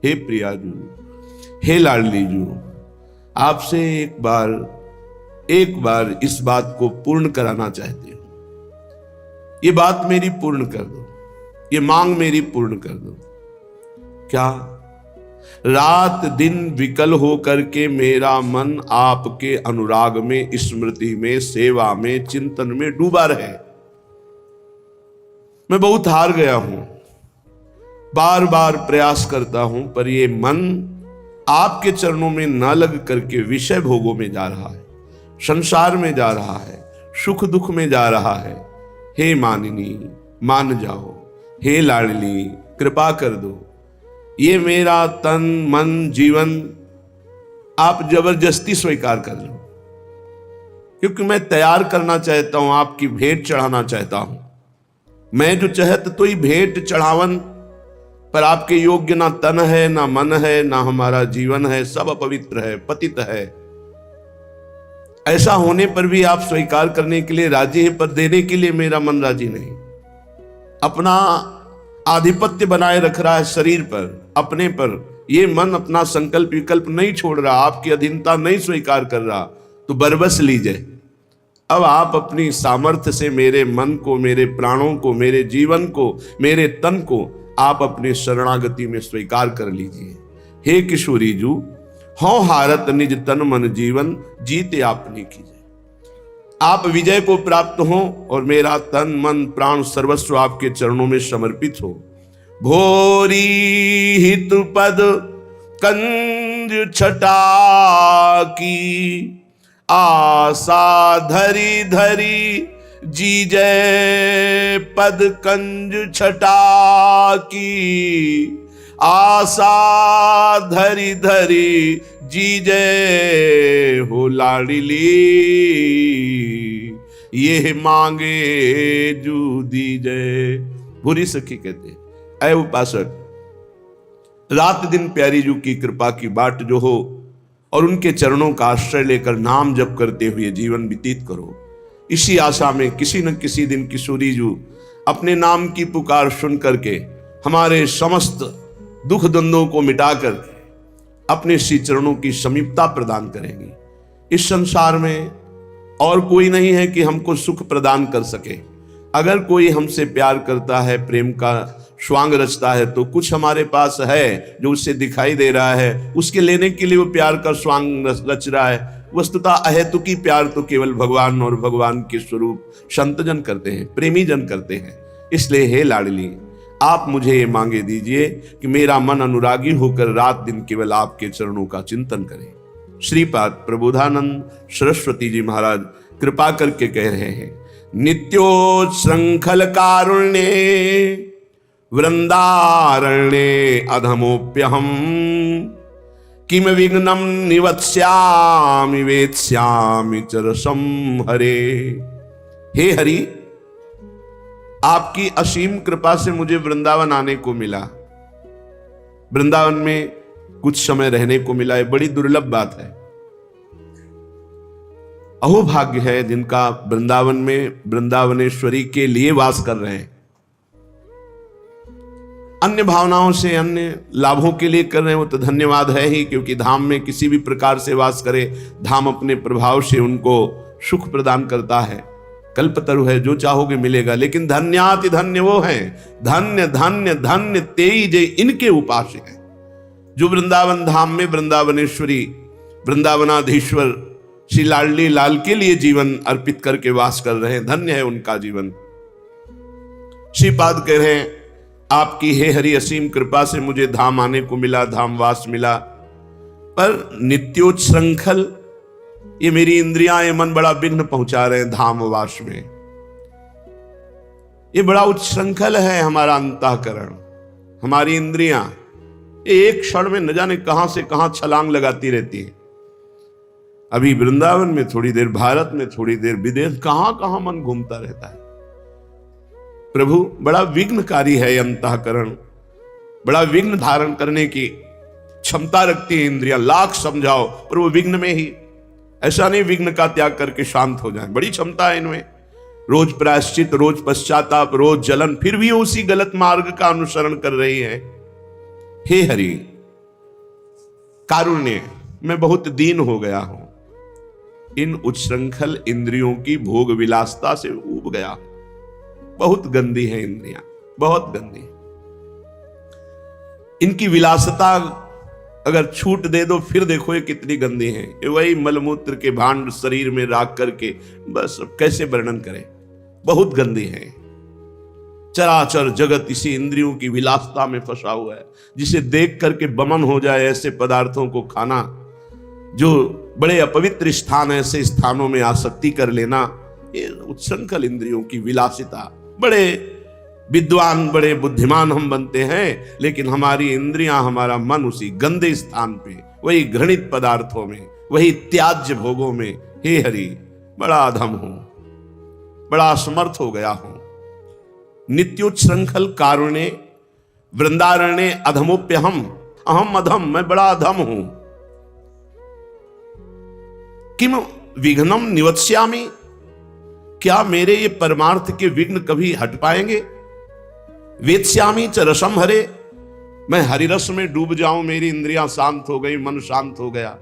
हे प्रियाजू, हे लाडलीजू, आपसे एक बार इस बात को पूर्ण कराना चाहती हूं। ये बात मेरी पूर्ण कर दो, ये मांग मेरी पूर्ण कर दो। क्या? रात दिन विकल हो करके मेरा मन आपके अनुराग में, स्मृति में, सेवा में, चिंतन में डूबा रहे। मैं बहुत हार गया हूं, बार बार प्रयास करता हूं, पर ये मन आपके चरणों में न लग करके विषय भोगों में जा रहा है, संसार में जा रहा है, सुख दुख में जा रहा है। हे मानिनी, मान जाओ। हे लाडली, कृपा कर दो। ये मेरा तन मन जीवन आप जबरदस्ती स्वीकार कर लो, क्योंकि मैं तैयार करना चाहता हूं, आपकी भेंट चढ़ाना चाहता हूं। मैं जो चाहत तो ही भेंट चढ़ावन, पर आपके योग्य ना तन है, ना मन है, ना हमारा जीवन है, सब अपवित्र है, पतित है। ऐसा होने पर भी आप स्वीकार करने के लिए राजी है, पर देने के लिए मेरा मन राजी नहीं। अपना आधिपत्य बनाए रख रहा है शरीर पर, अपने पर। ये मन अपना संकल्प विकल्प नहीं छोड़ रहा, आपकी अधीनता नहीं स्वीकार कर रहा, तो बरबस लीजिए। अब आप अपनी सामर्थ्य से मेरे मन को, मेरे प्राणों को, मेरे जीवन को, मेरे तन को आप अपने शरणागति में स्वीकार कर लीजिए। हे किशोरी जू, हों हारत निज तन मन जीवन, जीते आपने कीजिए। आप विजय को प्राप्त हो और मेरा तन मन प्राण सर्वस्व आपके चरणों में समर्पित हो। भोरी हित पद कंज छटा की, आशा धरी धरी जीजय पद कंज छटा की, आशा धरी धरी जीजय हो लाडली, ये मांगे जू दीजय। भूरी सखी कहते, ऐ उपासक, रात दिन प्यारी जू की कृपा की बाट जो हो और उनके चरणों का आश्रय लेकर नाम जप करते हुए जीवन व्यतीत करो। इसी आशा में किसी न किसी दिन किशोरी जू अपने नाम की पुकार सुन करके हमारे समस्त दुख द्वंद्वों को मिटाकर अपने श्री चरणों की समीपता प्रदान करेंगी। इस संसार में और कोई नहीं है कि हमको सुख प्रदान कर सके। अगर कोई हमसे प्यार करता है, प्रेम का स्वांग रचता है, तो कुछ हमारे पास है जो उससे दिखाई दे रहा है, उसके लेने के लिए वो प्यार का स्वांग रच रहा है। वस्तुतः अहेतुकी प्यार तो केवल भगवान और भगवान के स्वरूप संतजन करते हैं, प्रेमी जन करते हैं। इसलिए हे लाडली, आप मुझे ये मांगे दीजिए कि मेरा मन अनुरागी होकर रात दिन केवल आपके चरणों का चिंतन करे। श्रीपाद प्रबोधानंद सरस्वती जी महाराज कृपा करके कह रहे हैं, नित्योच्छृंखल कारुण्ये वृंदारण्ये अधमोप्यहम, किम विघ्नं निवत्स्यामि वेत्स्यामि च रसं हरे। हे हरि, आपकी असीम कृपा से मुझे वृंदावन आने को मिला, वृंदावन में कुछ समय रहने को मिला। ये बड़ी दुर्लभ बात है। अहोभाग्य है जिनका वृंदावन में वृंदावनेश्वरी के लिए वास कर रहे हैं। अन्य भावनाओं से, अन्य लाभों के लिए कर रहे हैं, वो तो धन्यवाद है ही, क्योंकि धाम में किसी भी प्रकार से वास करे, धाम अपने प्रभाव से उनको सुख प्रदान करता है। कल्पतरु है, जो चाहोगे मिलेगा। लेकिन धन्याति धन्य वो हैं, धन्य धन्य धन्य तेई जे इनके उपास्य हैं, जो वृंदावन धाम में वृंदावनेश्वरी वृंदावनाधीश्वर श्री लाडली लाल के लिए जीवन अर्पित करके वास कर रहे हैं। धन्य है उनका जीवन। श्रीपाद कह रहे हैं, आपकी हे हरि असीम कृपा से मुझे धाम आने को मिला, धाम वास मिला। पर नित्योच्छृंखल ये मेरी इंद्रियां, ये मन बड़ा विघ्न पहुंचा रहे हैं धाम वास में। ये बड़ा उच्छृंखल है हमारा अंतःकरण, हमारी इंद्रियां एक क्षण में न जाने कहां से कहां छलांग लगाती रहती है। अभी वृंदावन में थोड़ी देर, भारत में थोड़ी देर, विदेश, कहां कहां मन घूमता रहता है। प्रभु बड़ा विघ्नकारी है अंतःकरण, बड़ा विघ्न धारण करने की क्षमता रखती है इंद्रियां। लाख समझाओ पर वो विघ्न में ही, ऐसा नहीं विघ्न का त्याग करके शांत हो जाए। बड़ी क्षमता है इनमें, रोज प्रायश्चित, रोज पश्चाताप, रोज जलन, फिर भी उसी गलत मार्ग का अनुसरण कर रही है। हे हरि, कारुण्य, मैं बहुत दीन हो गया हूं, इन उच्छृंखल इंद्रियों की भोग विलासता से ऊब गया। बहुत गंदी है इंद्रियां, बहुत गंदी। इनकी विलासता अगर छूट दे दो फिर देखो ये कितनी गंदी है। ये वही मलमूत्र के भांड शरीर में राख करके, बस कैसे वर्णन करें, बहुत गंदी है। चराचर जगत इसी इंद्रियों की विलासता में फंसा हुआ है, जिसे देख करके बमन हो जाए ऐसे पदार्थों को खाना, जो बड़े अपवित्र स्थान ऐसे स्थानों में आसक्ति कर लेना, ये उच्छृंखल इंद्रियों की विलासिता। बड़े विद्वान बड़े बुद्धिमान हम बनते हैं, लेकिन हमारी इंद्रियां हमारा मन उसी गंदे स्थान पे, वही घृणित पदार्थों में, वही त्याज्य भोगों में। हे हरि, बड़ा अधम हूं, बड़ा असमर्थ हो गया हूं। नित्योच्छृंखल कारुण्य वृंदारण्य अधमोप्यहम, अहम अधम, मैं बड़ा अधम हूं। किम विघ्नम निवत्स्यामि, क्या मेरे ये परमार्थ के विघ्न कभी हट पाएंगे? वेत्स्यामि च रसम हरे, मैं हरिरस में डूब जाऊं, मेरी इंद्रियां शांत हो गई, मन शांत हो गया,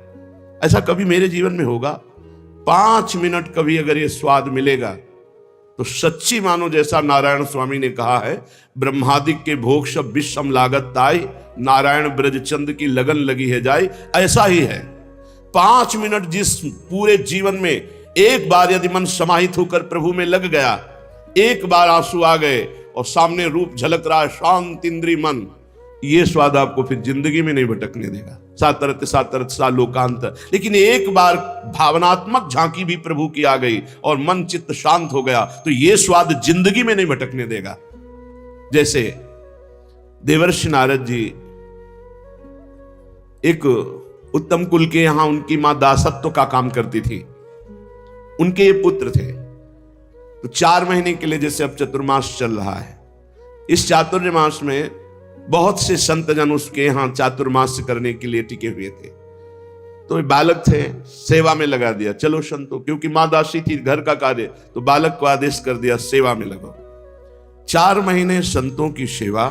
ऐसा कभी मेरे जीवन में होगा? 5 मिनट कभी अगर ये स्वाद मिलेगा तो सच्ची मानो, जैसा नारायण स्वामी ने कहा है, ब्रह्मादिक के भोग सब विषम लागत ताई, नारायण ब्रजचंद की लगन लगी है जाए, ऐसा ही है। 5 मिनट जिस पूरे जीवन में एक बार यदि मन समाहित होकर प्रभु में लग गया, एक बार आंसू आ गए और सामने रूप झलक रहा है, शांत इंद्रिय मन, ये स्वाद आपको फिर जिंदगी में नहीं भटकने देगा। सातरत सातरत सा लोकांत। लेकिन एक बार भावनात्मक झांकी भी प्रभु की आ गई और मन चित्त शांत हो गया, तो ये स्वाद जिंदगी में नहीं भटकने देगा। जैसे देवर्षि नारद जी एक उत्तम कुल के यहां, उनकी मां दासत्व का काम करती थी, उनके ये पुत्र थे। तो 4 महीने के लिए, जैसे अब चतुर्मास चल रहा है, इस चातुर्मास में बहुत से संत जन उसके यहां चातुर्मास करने के लिए टिके हुए थे। तो बालक थे, सेवा में लगा दिया, चलो संतों, क्योंकि मां दासी थी, घर का कार्य, तो बालक को आदेश कर दिया सेवा में लगो। 4 महीने संतों की सेवा,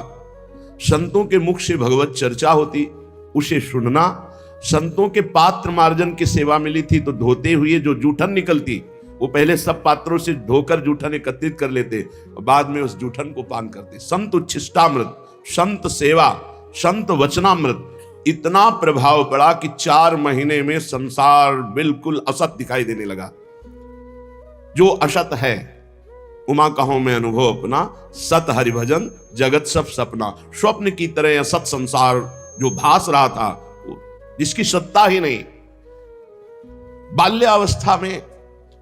संतों के मुख से भगवत चर्चा होती, उसे सुनना, संतों के पात्र मार्जन की सेवा मिली थी, तो धोते हुए जो जूठन निकलती, वो पहले सब पात्रों से धोकर जूठन एकत्रित कर लेते और बाद में उस जूठन को पान करते। संत उच्छिष्टामृत, संत सेवा, संत वचनामृत, इतना प्रभाव पड़ा कि 4 महीने में संसार बिल्कुल असत दिखाई देने लगा। जो असत है, उमा कहो मैं अनुभव अपना, सत हरिभजन जगत सब सपना। स्वप्न की तरह असत संसार जो भास रहा था, जिसकी सत्ता ही नहीं। बाल्यावस्था में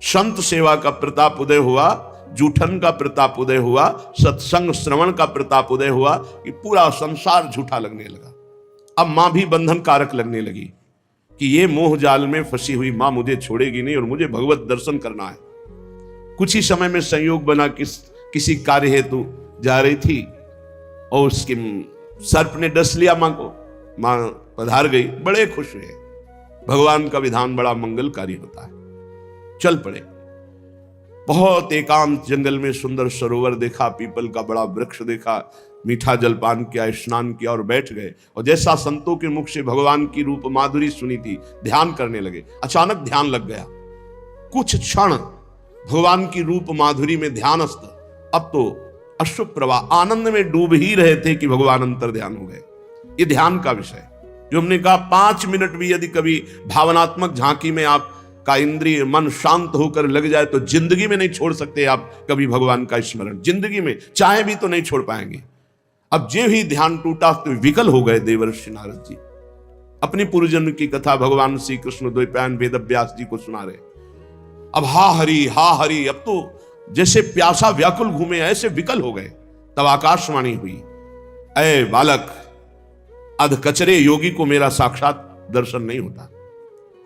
संत सेवा का प्रताप उदय हुआ, जूठन का प्रताप उदय हुआ, सत्संग श्रवण का प्रताप उदय हुआ, कि पूरा संसार झूठा लगने लगा। अब मां भी बंधन कारक लगने लगी कि ये मोह जाल में फंसी हुई मां मुझे छोड़ेगी नहीं और मुझे भगवत दर्शन करना है। कुछ ही समय में संयोग बना, किसी कार्य हेतु जा रही थी और उसके सर्प ने डस लिया मां को, मां पधार गई, बड़े खुश हुए। भगवान का विधान बड़ा मंगलकारी होता है। चल पड़े, बहुत एकांत जंगल में सुंदर सरोवर देखा, पीपल का बड़ा वृक्ष देखा, मीठा जलपान किया, स्नान किया और बैठ गए। और जैसा संतों के मुख से भगवान की रूप माधुरी सुनी थी, ध्यान करने लगे। अचानक ध्यान लग गया, कुछ क्षण भगवान की रूप माधुरी में ध्यानस्थ, अब तो अश्रु प्रवाह, आनंद में डूब ही रहे थे कि भगवान अंतर ध्यान हो गए। ये ध्यान का विषय जो हमने कहा, 5 मिनट भी यदि कभी भावनात्मक झांकी में आप का इंद्रिय मन शांत होकर लग जाए, तो जिंदगी में नहीं छोड़ सकते आप कभी भगवान का स्मरण। जिंदगी में चाहे भी तो नहीं छोड़ पाएंगे। अब जे ही ध्यान टूटा तो विकल हो गए देवर्षि नारद जी। अपनी पूर्वजन्म की कथा भगवान श्री कृष्ण द्वैपायन वेद व्यास जी को सुना रहे। अब हा हरि, अब तो जैसे प्यासा व्याकुल घूमे ऐसे विकल हो गए। तब आकाशवाणी हुई, ऐ बालक, अधकचरे योगी को मेरा साक्षात दर्शन नहीं होता,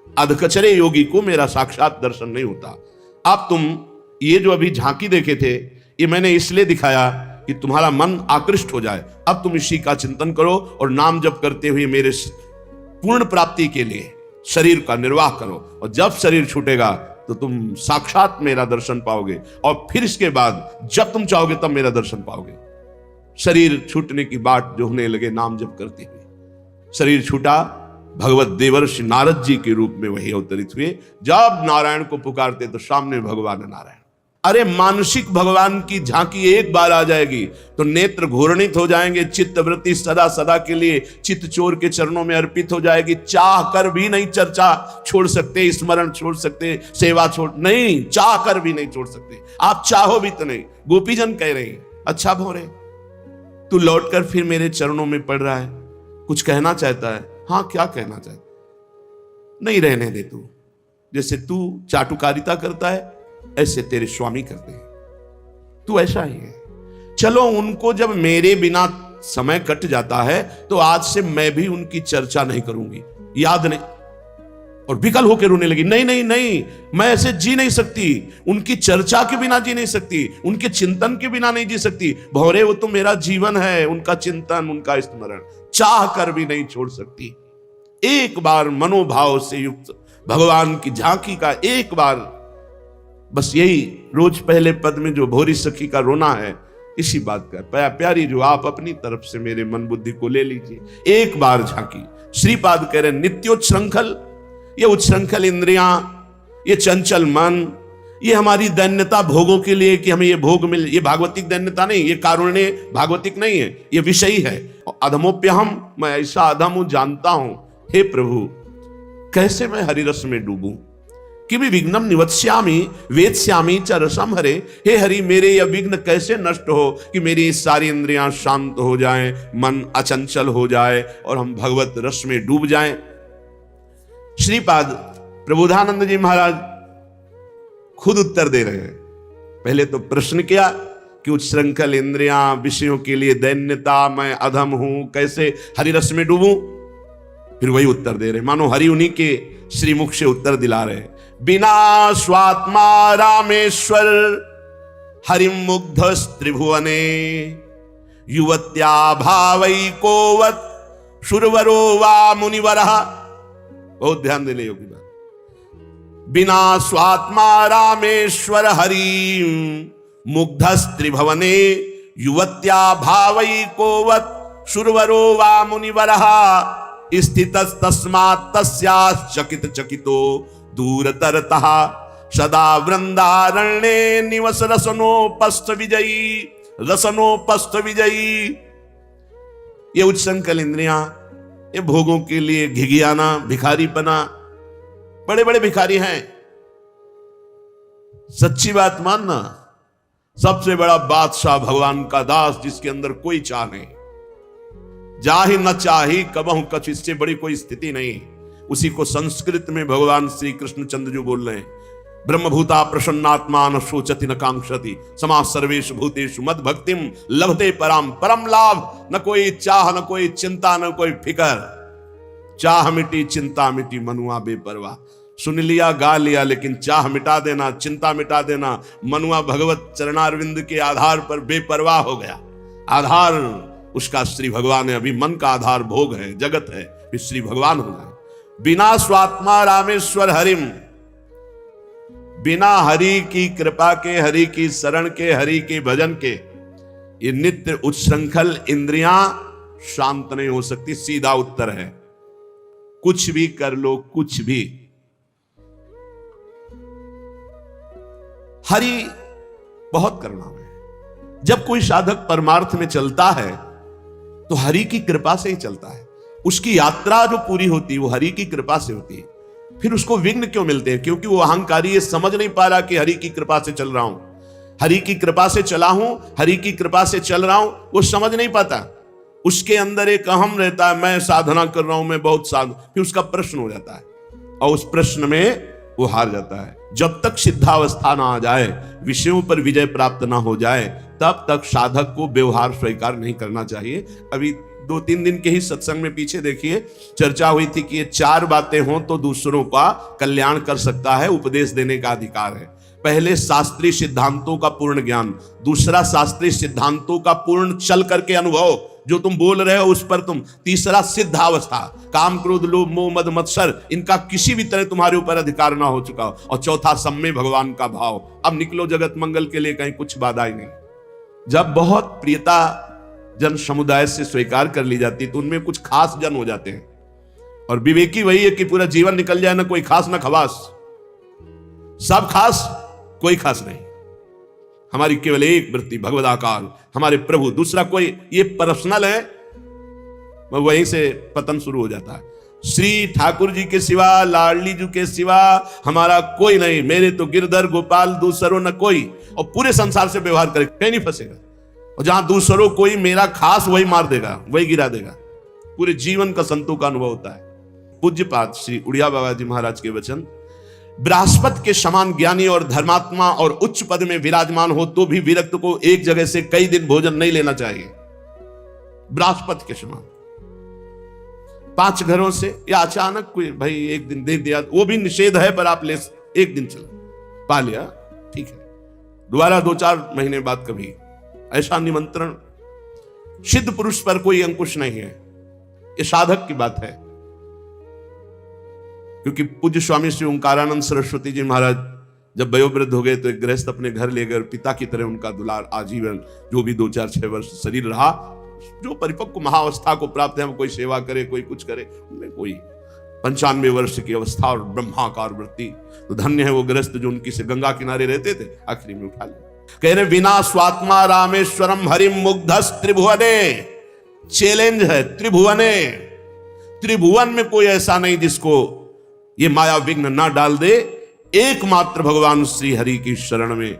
अधकचरे योगी को मेरा साक्षात दर्शन नहीं होता। अब तुम ये जो अभी झांकी देखे थे, ये मैंने इसलिए दिखाया कि तुम्हारा मन आकृष्ट हो जाए। अब तुम इसी का चिंतन करो और नाम जप करते हुए मेरे पूर्ण प्राप्ति के लिए शरीर का निर्वाह करो, और जब शरीर छूटेगा तो तुम साक्षात मेरा दर्शन पाओगे, और फिर इसके बाद जब तुम चाहोगे तब मेरा दर्शन पाओगे। शरीर छूटने की बाट जो होने लगे नाम जप करते हुए, शरीर छूटा, भगवत देवर्षि नारद जी के रूप में वही अवतरित हुए। जब नारायण को पुकारते तो सामने भगवान नारायण। अरे मानसिक भगवान की झांकी एक बार आ जाएगी तो नेत्र घूर्णित हो जाएंगे, चित्त वृत्ति सदा सदा के लिए चित्त चोर के चरणों में अर्पित हो जाएगी। चाह कर भी नहीं चर्चा छोड़ सकते, स्मरण छोड़ सकते, सेवा छोड़ नहीं, चाह कर भी नहीं छोड़ सकते। आप चाहो भी तो नहीं। गोपीजन कह रहे हैं, अच्छा भोरे तू लौटकर फिर मेरे चरणों में पड़ रहा है, कुछ कहना चाहता है। हाँ, क्या कहना चाहता? नहीं, रहने दे तू। जैसे तू चाटुकारिता करता है ऐसे तेरे स्वामी करते हैं, तू ऐसा ही है। चलो, उनको जब मेरे बिना समय कट जाता है तो आज से मैं भी उनकी चर्चा नहीं करूंगी, याद नहीं। और विकल होकर रोने लगी, नहीं नहीं नहीं, मैं ऐसे जी नहीं सकती, उनकी चर्चा के बिना जी नहीं सकती, उनके चिंतन के बिना नहीं जी सकती। भौरे, वो तो मेरा जीवन है, उनका चिंतन, उनका स्मरण चाह कर भी नहीं छोड़ सकती। एक बार मनोभाव से युक्त भगवान की झांकी का एक बार, बस यही रोज पहले पद में जो भोरी सखी का रोना है, इसी बात का प्यारी जो आप अपनी तरफ से मेरे मन बुद्धि को ले लीजिए। एक बार झांकी। श्रीपाद कह रहे नित्योच्छृंखल, ये उच्छृंखल इंद्रियां, ये चंचल मन, ये हमारी दैन्यता भोगों के लिए कि हमें ये भोग मिल, ये भागवतिक दैन्यता नहीं, ये कारुण्य भागवतिक नहीं है, ये विषयी है। अधमोप्यहम, मैं ऐसा अधम हूं जानता हूं। हे प्रभु, कैसे मैं हरिरस में डूबूं? कि भी विघ्नम निवत्स्यामि वेत्स्यामि च रसम हरे। हे हरि, मेरे यह विघ्न कैसे नष्ट हो कि मेरी सारी इंद्रियां शांत हो जाएं, मन अचंचल हो जाए और हम भगवत रस में डूब जाएं। श्रीपाद प्रबोधानंद जी महाराज खुद उत्तर दे रहे हैं। पहले तो प्रश्न किया कि उच्छृंखल इंद्रियां, विषयों के लिए दैन्यता, मैं अधम हूं, कैसे हरिरस में डूबूं? फिर वही उत्तर दे रहे, मानो हरि उन्हीं के श्रीमुख से उत्तर दिला रहे। बिना स्वात्मा रामेश्वर हरिम मुग्ध त्रिभुवने युवत्या भावैकोवत शुरवरो वा मुनिवरः। बहुत ध्यान देने योग्य बात। बिना स्वात्मा रामेश्वर हरिम मुग्ध त्रिभुवने युवत्या भावैकोवत शुरवरो वा मुनिवरः स्थितस् तस्मात् तस्याश्चकित चकितो दूरतरतः सदा वृंदारण्ये निवस रसनोपस्थ विजयी, रसनोपस्थ विजयी। ये उच्छृंखल इंद्रियां, ये भोगों के लिए घिघियाना, भिखारीपना, बड़े बड़े भिखारी हैं। सच्ची बात मानना, सबसे बड़ा बादशाह भगवान का दास, जिसके अंदर कोई चाह नहीं, जाहि न चाही कबहु कछ, इससे बड़ी कोई स्थिति नहीं। उसी को संस्कृत में भगवान श्री कृष्ण चंद्र जो बोल रहे हैं, ब्रह्मभूता प्रसन्नात्मा न शोचति न कांक्षति समा सर्वेषु भूतेषु मद भक्तिम लभते पराम। परम लाभ, न कोई चाह, न कोई चिंता, न कोई फिकर। चाह मिटी, चिंता मिटी, मनुआ बेपरवाह। सुन लिया, गा लिया, लेकिन चाह मिटा देना, चिंता मिटा देना, मनुआ भगवत चरणारविंद के आधार पर बेपरवाह हो गया। आधार उसका श्री भगवान है। अभी मन का आधार भोग है, जगत है, फिर श्री भगवान होना है। बिना स्वात्मा रामेश्वर हरिम, बिना हरि की कृपा के, हरि की शरण के, हरि के भजन के ये नित्य उच्छृंखल इंद्रियां शांत नहीं हो सकती। सीधा उत्तर है, कुछ भी कर लो, कुछ भी। हरि बहुत करुणामय है। जब कोई साधक परमार्थ में चलता है तो हरि की कृपा से ही चलता है। उसकी यात्रा जो पूरी होती है वो हरि की कृपा से होती है। फिर उसको विघ्न क्यों मिलते हैं? क्योंकि वो अहंकारी ये समझ नहीं पा रहा कि हरि की कृपा से चल रहा हूं, हरि की कृपा से चला हूं, हरि की कृपा से चल रहा हूं, वो समझ नहीं पाता। उसके अंदर एक अहम रहता है, मैं साधना कर रहा हूं, मैं बहुत साधु। फिर उसका प्रश्न हो जाता है और उस प्रश्न में वो हार जाता है। जब तक सिद्धावस्था ना आ जाए, विषयों पर विजय प्राप्त ना हो जाए, तब तक साधक को व्यवहार स्वीकार नहीं करना चाहिए। अभी 2-3 दिन के ही सत्संग में पीछे देखिए चर्चा हुई थी कि ये 4 बातें हों तो दूसरों का कल्याण कर सकता है, उपदेश देने का अधिकार है। पहले शास्त्रीय सिद्धांतों का पूर्ण ज्ञान, दूसरा शास्त्रीय सिद्धांतों का पूर्ण चल करके अनुभव, जो तुम बोल रहे हो उस पर तुम, तीसरा सिद्धावस्था, काम क्रोध लोभ मोह मद मत्सर इनका किसी भी तरह तुम्हारे ऊपर अधिकार ना हो चुका हो, और चौथा सम्मय भगवान का भाव। अब निकलो जगत मंगल के लिए, कहीं कुछ बाधा ही नहीं। जब बहुत प्रियता जन समुदाय से स्वीकार कर ली जाती तो उनमें कुछ खास जन हो जाते हैं, और विवेकी वही है कि पूरा जीवन निकल जाए, ना कोई खास ना खवास, सब खास कोई खास नहीं। हमारी केवल एक वृत्ति भगवदाकार, हमारे प्रभु, दूसरा कोई, ये पर्सनल है, वहीं से पतन शुरू हो जाता है। श्री ठाकुर जी के सिवा, लाडली जी के सिवा हमारा कोई नहीं, मेरे तो गिरधर गोपाल दूसरों न कोई, और पूरे संसार से व्यवहार करे कहीं नहीं फंसेगा। और जहां दूसरों कोई, मेरा खास वही मार देगा, वही गिरा देगा। पूरे जीवन का संतों का अनुभव होता है। पूज्यपाद श्री उड़िया बाबा जी महाराज के वचन, बृहस्पति के समान ज्ञानी और धर्मात्मा और उच्च पद में विराजमान हो तो भी विरक्त को एक जगह से कई दिन भोजन नहीं लेना चाहिए। बृहस्पति के समान 5 घरों से, या अचानक कोई भाई एक दिन दे दिया, वो भी निषेध है, पर आप ले एक दिन चला पा लिया, ठीक है, दोबारा 2-4 महीने बाद कभी, ऐसा निमंत्रण सिद्ध पुरुष पर कोई अंकुश नहीं है। ये साधक की बात है। क्योंकि पूज्य स्वामी श्री ओंकारानंद सरस्वती जी महाराज जब वयोवृद्ध हो गए तो एक गृहस्थ अपने घर ले गए, पिता की तरह उनका दुलार आजीवन, जो भी 2-4-6 वर्ष शरीर रहा, जो परिपक्व महाअवस्था को प्राप्त है, कोई सेवा करे, कोई कुछ करे, उनमें कोई 95 वर्ष की अवस्था और ब्रह्माकार वृत्ति, तो धन्य है वो गृहस्थ जो उनकी से गंगा किनारे रहते थे, आखिरी में उठा लिया। कह रहे विना स्वात्मा रामेश्वरम हरिम मुग्धस त्रिभुवने, चैलेंज है, त्रिभुवने, त्रिभुवन में कोई ऐसा नहीं जिसको ये माया विघ्न ना डाल दे। एकमात्र भगवान श्री हरि की शरण में,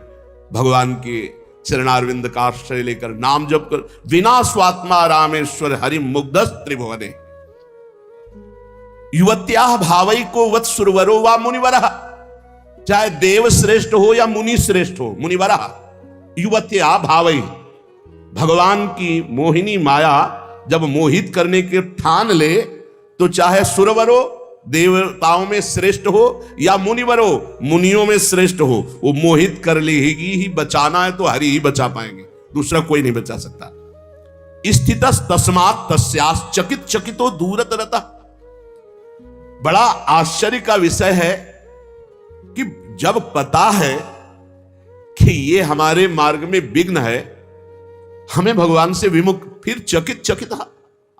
भगवान के चरणारविंद का आश्रय लेकर नाम जप कर, विना स्वात्मा रामेश्वर हरि मुग्धस त्रिभुवने, युवत्या भावई को वत् सुरवरो वा मुनिवरः, चाहे देव श्रेष्ठ हो या मुनि श्रेष्ठ हो, मुनिवरः युवत्या भावई, भगवान की मोहिनी माया जब मोहित करने के ठान ले तो चाहे सुरवरो देवताओं में श्रेष्ठ हो या मुनिवरो मुनियों में श्रेष्ठ हो, वो मोहित कर लेगी ही। बचाना है तो हरि ही बचा पाएंगे, दूसरा कोई नहीं बचा सकता। स्थितस् तस्मात् तस्यास् चकित चकितो दूरत रहता। बड़ा आश्चर्य का विषय है कि जब पता है कि ये हमारे मार्ग में विघ्न है, हमें भगवान से विमुख, फिर चकित चकित,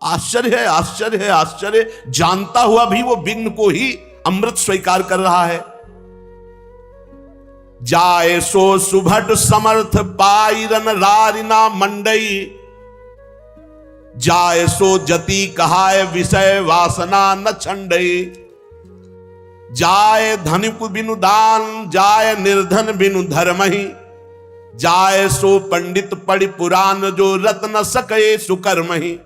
आश्चर्य है, आश्चर्य है, आश्चर्य, जानता हुआ भी वो विघ्न को ही अमृत स्वीकार कर रहा है। जाए सो सुभट समर्थ पाइरन रारिना मंडई, जाए सो जति कहाय विषय वासना न छंडई, जाए धनिक बिनु दान, जाए निर्धन बिनु धर्महि, जाए सो पंडित पढ़ि पुराण जो रत न सके सुकर्महि,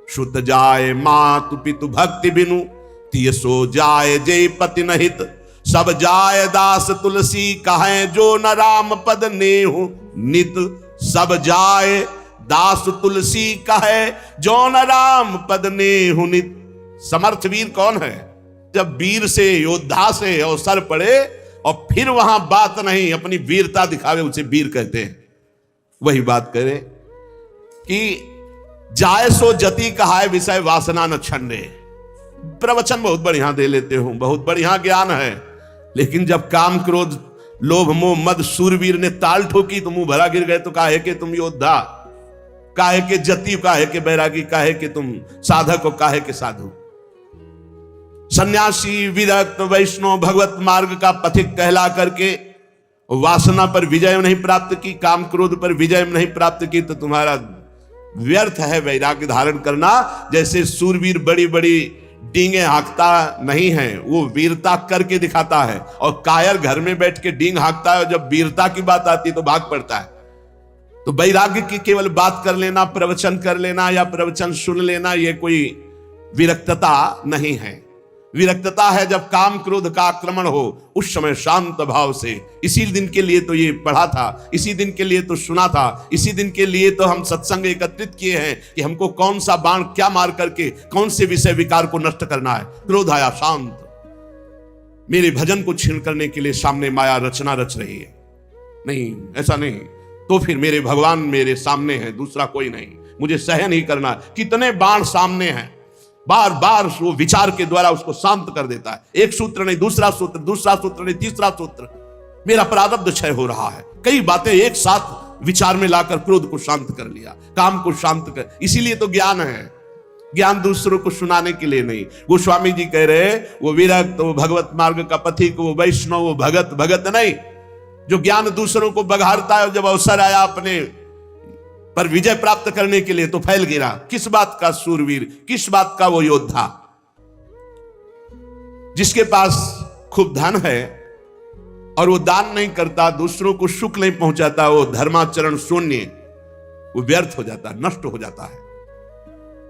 सुत जाए मातु पितु भक्ति बिनु, तिय सो जाए जय पति नहित, सब जाए दास तुलसी कहे जो न राम पद नेहु नित, सब जाए दास तुलसी कहे जो न राम पद नेहु नित। समर्थ वीर कौन है? जब वीर से, योद्धा से अवसर पड़े और फिर वहां बात नहीं, अपनी वीरता दिखावे, उसे वीर कहते हैं। वही बात करे कि जाए सो जति कहाय विषय वासना न छंडे। प्रवचन बहुत बढ़िया दे लेते हो, बहुत बढ़िया ज्ञान है, लेकिन जब काम क्रोध लोभ मोह मद सूरवीर ने ताल ठोकी तो मुंह भरा गिर गए, तो काहे के तुम योद्धा, काहे के जति, काहे के बैरागी, काहे के तुम साधक हो, काहे के साधु। सन्यासी विरक्त वैष्णव भगवत मार्ग का पथिक कहला करके वासना पर विजय नहीं प्राप्त की, काम क्रोध पर विजय नहीं प्राप्त की, तो तुम्हारा व्यर्थ है वैराग्य धारण करना। जैसे सूरवीर बड़ी बड़ी डींगे हाँकता नहीं है, वो वीरता करके दिखाता है, और कायर घर में बैठ के डींग हाँकता है, और जब वीरता की बात आती है तो भाग पड़ता है। तो वैराग्य की केवल बात कर लेना, प्रवचन कर लेना या प्रवचन सुन लेना, ये कोई विरक्तता नहीं है। विरक्तता है जब काम क्रोध का आक्रमण हो, उस समय शांत भाव से, इसी दिन के लिए तो ये पढ़ा था, इसी दिन के लिए तो सुना था, इसी दिन के लिए तो हम सत्संग एकत्रित किए हैं कि हमको कौन सा बाण क्या मार करके कौन से विषय विकार को नष्ट करना है। क्रोध आया, शांत, मेरे भजन को छीन करने के लिए सामने माया रचना रच रही है, नहीं ऐसा नहीं, तो फिर मेरे भगवान मेरे सामने हैं, दूसरा कोई नहीं, मुझे सहन ही करना। कितने बाण सामने हैं, बार बार वो विचार के द्वारा उसको शांत कर देता है। एक सूत्र नहीं, दूसरा सूत्र, दूसरा सूत्र नहीं, तीसरा सूत्र, मेरा प्रारब्ध क्षय हो रहा है। कई बातें एक साथ विचार में लाकर क्रोध को शांत कर लिया, काम को शांत कर, इसीलिए तो ज्ञान है। ज्ञान दूसरों को सुनाने के लिए नहीं। गोस्वामी जी कह रहे वो विरक्त, वो भगवत मार्ग का पथिक, वो वैष्णव, वो भगत नहीं, जो ज्ञान दूसरों को बघारता है। जब अवसर आया अपने पर विजय प्राप्त करने के लिए तो फैल गिरा। किस बात का सूरवीर, किस बात का वो योद्धा? जिसके पास खूब धन है और वो दान नहीं करता, दूसरों को सुख नहीं पहुंचाता, वो धर्माचरण शून्य, वो व्यर्थ हो जाता है, नष्ट हो जाता है।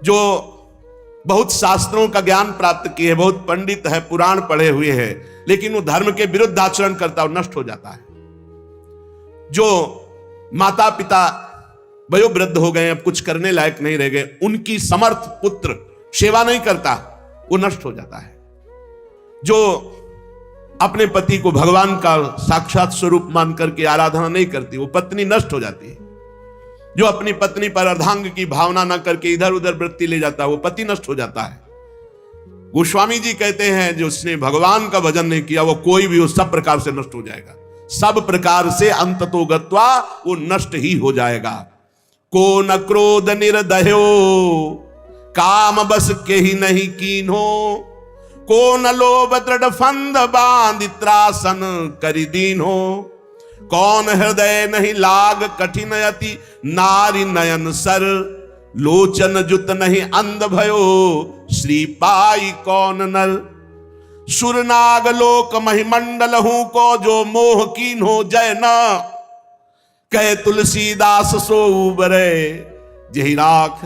जो बहुत शास्त्रों का ज्ञान प्राप्त किए, बहुत पंडित है, पुराण पढ़े हुए हैं, लेकिन वो धर्म के विरुद्ध आचरण करता है, नष्ट हो जाता है। जो माता पिता वयोवृद्ध हो गए, अब कुछ करने लायक नहीं रह गए, उनकी समर्थ पुत्र सेवा नहीं करता, वो नष्ट हो जाता है। जो अपने पति को भगवान का साक्षात स्वरूप मान करके आराधना नहीं करती, वो पत्नी नष्ट हो जाती है। जो अपनी पत्नी पर अर्धांग की भावना न करके इधर उधर वृत्ति ले जाता है, वो पति नष्ट हो जाता है। गोस्वामी जी कहते हैं जो उसने भगवान का भजन नहीं किया, वो कोई भी, वो सब प्रकार से नष्ट हो जाएगा, सब प्रकार से अंततो गत्वा वो नष्ट ही हो जाएगा। को न क्रोध निर्दयो काम बस के ही नहीं कीन्हो, को न लोभ दृढ़ फंद बांध त्रासन करि दीन्हो, कौन हृदय नहीं लाग कठिन अति नारी नयन सर, लोचन जुत नहीं अंध भयो श्री पाई कौन नर, सुरनाग लोक महिमंडल हूं को जो मोह कीन हो जय न, कहे तुलसीदास सो उबरे जही राख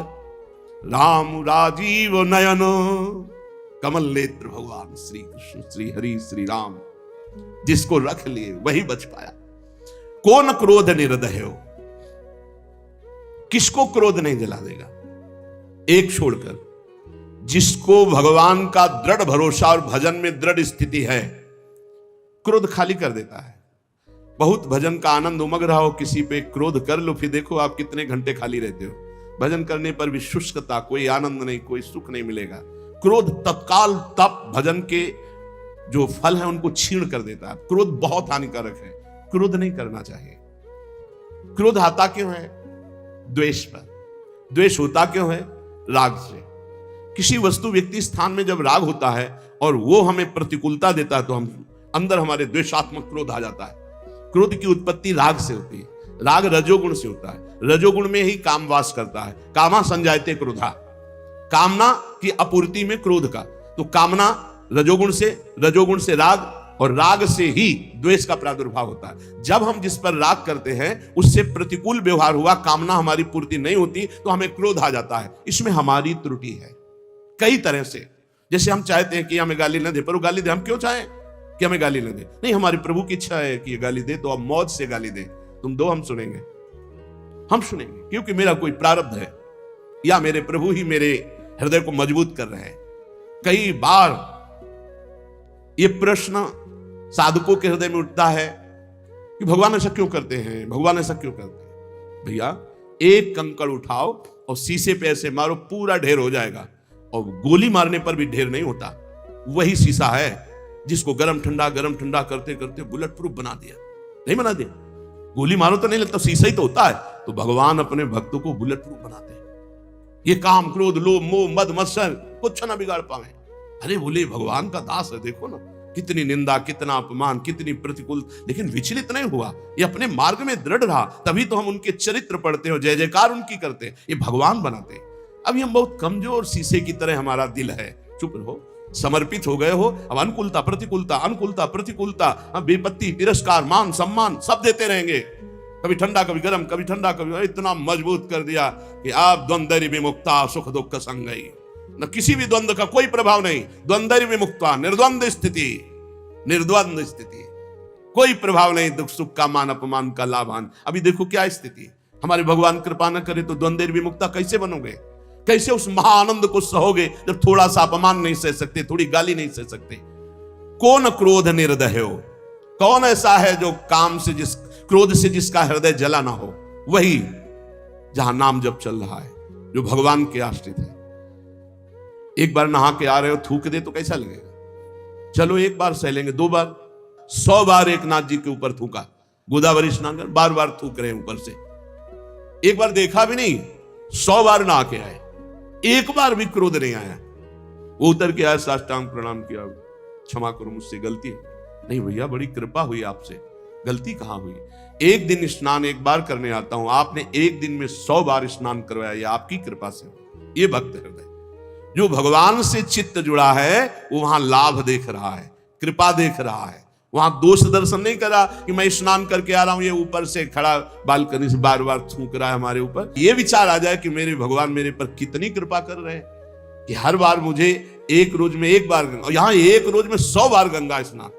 राम राजीव नयन। कमल नेत्र भगवान श्री कृष्ण, श्री हरि, श्री राम, जिसको रख लिए वही बच पाया। कौन क्रोध निर्दय हो, किसको क्रोध नहीं जला देगा? एक छोड़कर, जिसको भगवान का दृढ़ भरोसा और भजन में दृढ़ स्थिति है, क्रोध खाली कर देता है। बहुत भजन का आनंद उमग रहा हो, किसी पे क्रोध कर लो, फिर देखो आप कितने घंटे खाली रहते हो। भजन करने पर भी शुष्कता, कोई आनंद नहीं, कोई सुख नहीं मिलेगा। क्रोध तत्काल तप भजन के जो फल है उनको छीण कर देता है। क्रोध बहुत हानिकारक है, क्रोध नहीं करना चाहिए। क्रोध आता क्यों है? द्वेष पर। द्वेष होता क्यों है? राग से। किसी वस्तु व्यक्ति स्थान में जब राग होता है और वो हमें प्रतिकूलता देता है तो हम अंदर हमारे द्वेषात्मक क्रोध आ जाता है। क्रोध की उत्पत्ति राग से होती है। राग रजोगुण से होता है। रजोगुण में ही काम वास करता है। कामा संजायते क्रोधा, कामना की आपूर्ति में क्रोध का। तो कामना रजोगुण से राग, और राग से ही द्वेष का प्रादुर्भाव होता है। जब हम जिस पर राग करते हैं उससे प्रतिकूल व्यवहार हुआ, कामना हमारी पूर्ति नहीं होती, तो हमें क्रोध आ जाता है। इसमें हमारी त्रुटि है कई तरह से। जैसे हम चाहते हैं कि हमें गाली न दे, पर वो गाली दे, हम क्यों चाहें कि हमें गाली न दे? नहीं, हमारे प्रभु की इच्छा है कि ये गाली दे, तो अब मौज से गाली दे। तुम दो, हम सुनेंगे, क्योंकि मेरा कोई प्रारब्ध है, या मेरे प्रभु ही मेरे हृदय को मजबूत कर रहे हैं। कई बार ये प्रश्न साधकों के हृदय में उठता है कि भगवान ऐसा क्यों करते हैं, भगवान ऐसा क्यों करते हैं? भैया, एक कंकड़ उठाओ और शीशे पे ऐसे मारो, पूरा ढेर हो जाएगा। और गोली मारने पर भी ढेर नहीं होता। वही शीशा है जिसको गरम ठंडा करते करते बुलेट प्रूफ बना दिया। नहीं बना दिया? गोली मारो तो नहीं लगता, शीशा ही तो होता है। तो भगवान अपने भक्तों को बुलेट प्रूफ बनाते हैं। ये काम, क्रोध, लोभ, मोह, मद, मत्सर कुछ ना बिगाड़ पावे। अरे बोले भगवान का दास है, देखो ना कितनी निंदा, कितना अपमान, कितनी प्रतिकूल, लेकिन विचलित नहीं हुआ। ये अपने मार्ग में दृढ़ रहा, तभी तो हम उनके चरित्र पढ़ते हो, जय जयकार उनकी करते हैं। ये भगवान बनाते हैं। अभी हम बहुत कमजोर शीशे की तरह हमारा दिल है। चुप रहो, समर्पित हो गए हो। अब अनुकूलता प्रतिकूलता, विपत्ति, तिरस्कार, मान सम्मान सब देते रहेंगे। कभी ठंडा, कभी गर्म, कभी ठंडा, कभी इतना मजबूत कर दिया कि आप द्वंद्व विमुक्ता सुख दुख संगई। न किसी भी द्वंद्व का कोई प्रभाव नहीं। द्वंद्व विमुक्ता, निर्द्वंद स्थिति, कोई प्रभाव नहीं। दुख सुख का, मान अपमान का, लाभान। अभी देखो क्या स्थिति। हमारे भगवान कृपा न करे तो द्वंद्व विमुक्ता कैसे बनोगे? कैसे उस महाआनंद को सहोगे जब थोड़ा सा अपमान नहीं सह सकते, थोड़ी गाली नहीं सह सकते? कौन क्रोध निर्दय हो? कौन ऐसा है जो काम से, जिस क्रोध से जिसका हृदय जला ना हो? वही जहां नाम जब चल रहा है, जो भगवान के आश्रित है। एक बार नहा के आ रहे हो, थूक दे तो कैसा लगेगा? चलो एक बार सह लेंगे, 2 बार, 100 बार एक नाथ जी के ऊपर थूका। गोदावरी स्नान कर, बार बार थूक रहे हैं ऊपर से। एक बार देखा भी नहीं, 100 बार नहा के आए। एक बार भी क्रोध नहीं आया। वो उतर के आया, साष्टांग प्रणाम किया, क्षमा करो मुझसे गलती है। नहीं भैया, बड़ी कृपा हुई आपसे, गलती कहां हुई? एक दिन स्नान एक बार करने आता हूं, आपने एक दिन में 100 बार स्नान करवाया, ये आपकी कृपा से। ये भक्त हृदय जो भगवान से चित्त जुड़ा है, वो वहां लाभ देख रहा है, कृपा देख रहा है, वहां दोष दर्शन नहीं कर रहा कि मैं स्नान करके आ रहा हूं, ये ऊपर से खड़ा बालकनी से बार बार थूक रहा है हमारे ऊपर। ये विचार आ जाए कि मेरे भगवान मेरे पर कितनी कृपा कर रहे हैं कि हर बार मुझे एक रोज में एक बार, यहां एक रोज में 100 बार गंगा स्नान।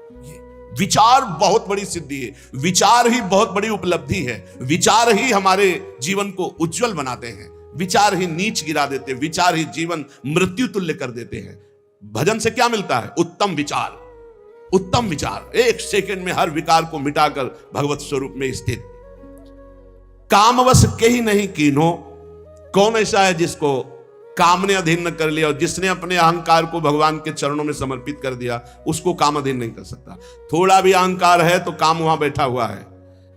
विचार बहुत बड़ी सिद्धि है, विचार ही बहुत बड़ी उपलब्धि है, विचार ही हमारे जीवन को उज्जवल बनाते हैं, विचार ही नीच गिरा देते हैं, विचार ही जीवन मृत्यु तुल्य कर देते हैं। भजन से क्या मिलता है? उत्तम विचार, उत्तम विचार, एक सेकंड में हर विकार को मिटाकर भगवत स्वरूप में स्थित। कामवश के ही नहीं कीनो, कौन ऐसा है जिसको काम ने अधीन न कर लिया? और जिसने अपने अहंकार को भगवान के चरणों में समर्पित कर दिया, उसको काम अधीन नहीं कर सकता। थोड़ा भी अहंकार है तो काम वहां बैठा हुआ है,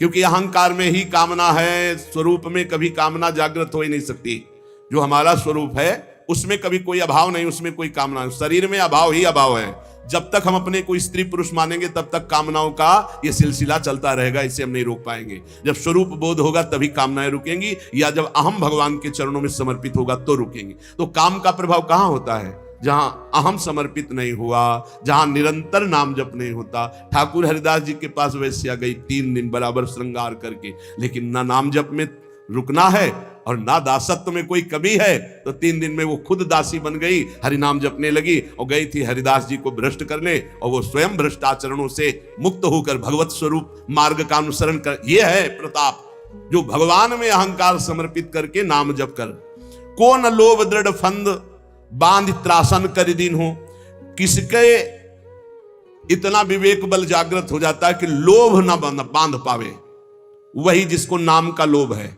क्योंकि अहंकार में ही कामना है। स्वरूप में कभी कामना जागृत हो ही नहीं सकती। जो हमारा स्वरूप है उसमें कभी कोई अभाव नहीं, उसमें कोई कामना नहीं। शरीर में अभाव ही अभाव है। जब तक हम अपने को स्त्री पुरुष मानेंगे तब तक कामनाओं का ये सिलसिला चलता रहेगा, इसे हम नहीं रोक पाएंगे। जब स्वरूप बोध होगा तभी कामनाएं रुकेंगी, या जब अहम भगवान के चरणों में समर्पित होगा तो रुकेंगी। तो काम का प्रभाव कहां होता है? जहां अहम समर्पित नहीं हुआ, जहां निरंतर नाम जप नहीं होता। ठाकुर हरिदास जी के पास वैश्या गई 3 दिन बराबर श्रृंगार करके, लेकिन ना नाम जप में रुकना है और ना दासत्व में कोई कमी है। तो 3 दिन में वो खुद दासी बन गई, हरिनाम जपने लगी और गई थी हरिदास जी को भ्रष्ट करने, और वो स्वयं भ्रष्ट आचरणों से मुक्त होकर भगवत स्वरूप मार्ग का अनुसरण कर। ये है प्रताप, जो भगवान में अहंकार समर्पित करके नाम जप कर। को न लोभ दृढ़ फंद बांध त्रासन कर दीन हो। किसके इतना विवेक बल जागृत हो जाता है कि लोभ न बांध पावे? वही जिसको नाम का लोभ है।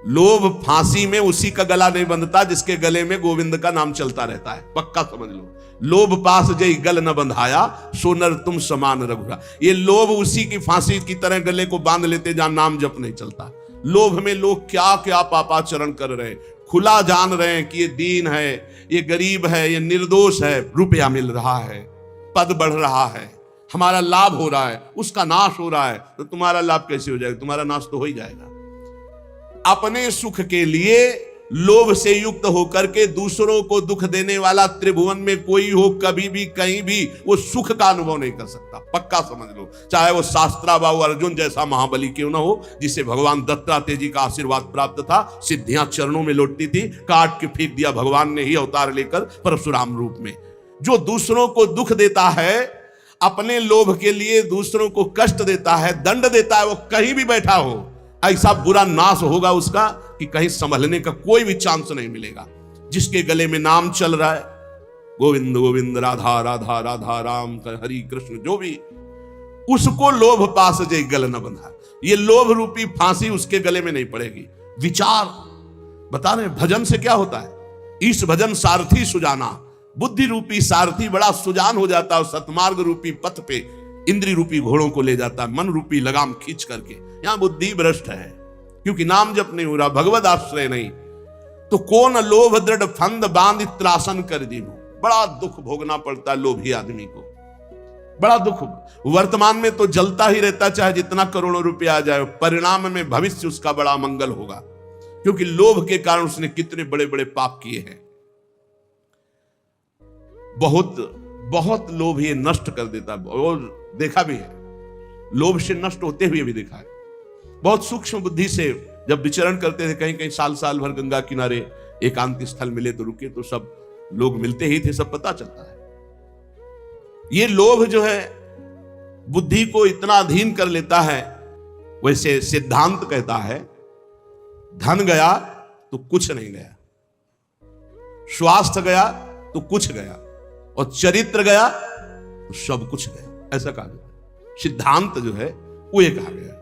लोभ फांसी में उसी का गला नहीं बंधता जिसके गले में गोविंद का नाम चलता रहता है, पक्का समझ लो। लोभ पास जय गल न बंधाया, सोनर तुम समान रघुरा। ये लोभ उसी की फांसी की तरह गले को बांध लेते जहां नाम जप नहीं चलता। लोभ में लोग क्या क्या पापाचरण कर रहे हैं, खुला जान रहे हैं कि ये दीन है, ये गरीब है, ये निर्दोष है। रुपया मिल रहा है, पद बढ़ रहा है, हमारा लाभ हो रहा है, उसका नाश हो रहा है। तो तुम्हारा लाभ कैसे हो जाएगा? तुम्हारा नाश तो हो ही जाएगा। अपने सुख के लिए लोभ से युक्त होकर के दूसरों को दुख देने वाला त्रिभुवन में कोई हो, कभी भी कहीं भी वो सुख का अनुभव नहीं कर सकता, पक्का समझ लो। चाहे वो शास्त्राबाहु अर्जुन जैसा महाबली क्यों ना हो, जिसे भगवान दत्तात्रेय जी का आशीर्वाद प्राप्त था, सिद्धियां चरणों में लौटती थी, काट के फेंक दिया भगवान ने ही अवतार लेकर परशुराम रूप में। जो दूसरों को दुख देता है, अपने लोभ के लिए दूसरों को कष्ट देता है, दंड देता है, वो कहीं भी बैठा हो, ऐसा बुरा नाश होगा उसका कि कहीं संभलने का कोई भी चांस नहीं मिलेगा। जिसके गले में नाम चल रहा है, गोविंद गोविंद राधा राधा राधा राम हरि कृष्ण, जो भी, उसको लोभ पास जय गल न बंधा। ये लोभ रूपी फांसी उसके गले में नहीं पड़ेगी। विचार बता रहे भजन से क्या होता है? इस भजन सारथी सुजाना, बुद्धि रूपी सारथी बड़ा सुजान हो जाता है, सतमार्ग रूपी पथ पे इंद्री रूपी घोड़ों को ले जाता है, मन रूपी लगाम खींच करके। यहां बुद्धि भ्रष्ट है क्योंकि नाम जप नहीं हो रहा, भगवत आश्रय नहीं। तो कौन लोभ दृढ़ फंद बांध त्रासन कर दीनो। बड़ा दुख भोगना पड़ता है लोभी आदमी को, बड़ा दुख। वर्तमान में तो जलता ही रहता, चाहे जितना करोड़ों रुपया आ जाए, परिणाम में भविष्य उसका बड़ा मंगल होगा, क्योंकि लोभ के कारण उसने कितने बड़े बड़े पाप किए हैं। बहुत बहुत लोभ ये नष्ट कर देता है, और देखा भी है, लोभ से नष्ट होते हुए भी देखा है। बहुत सूक्ष्म बुद्धि से जब विचरण करते थे, कहीं कहीं साल साल भर गंगा किनारे एकांत स्थल मिले तो रुके, तो सब लोग मिलते ही थे, सब पता चलता है। ये लोभ जो है बुद्धि को इतना अधीन कर लेता है। वैसे सिद्धांत कहता है, धन गया तो कुछ नहीं गया, स्वास्थ्य गया तो कुछ गया, और चरित्र गया तो सब कुछ गया, ऐसा कहा जाता है। सिद्धांत जो है वो ये कहा गया।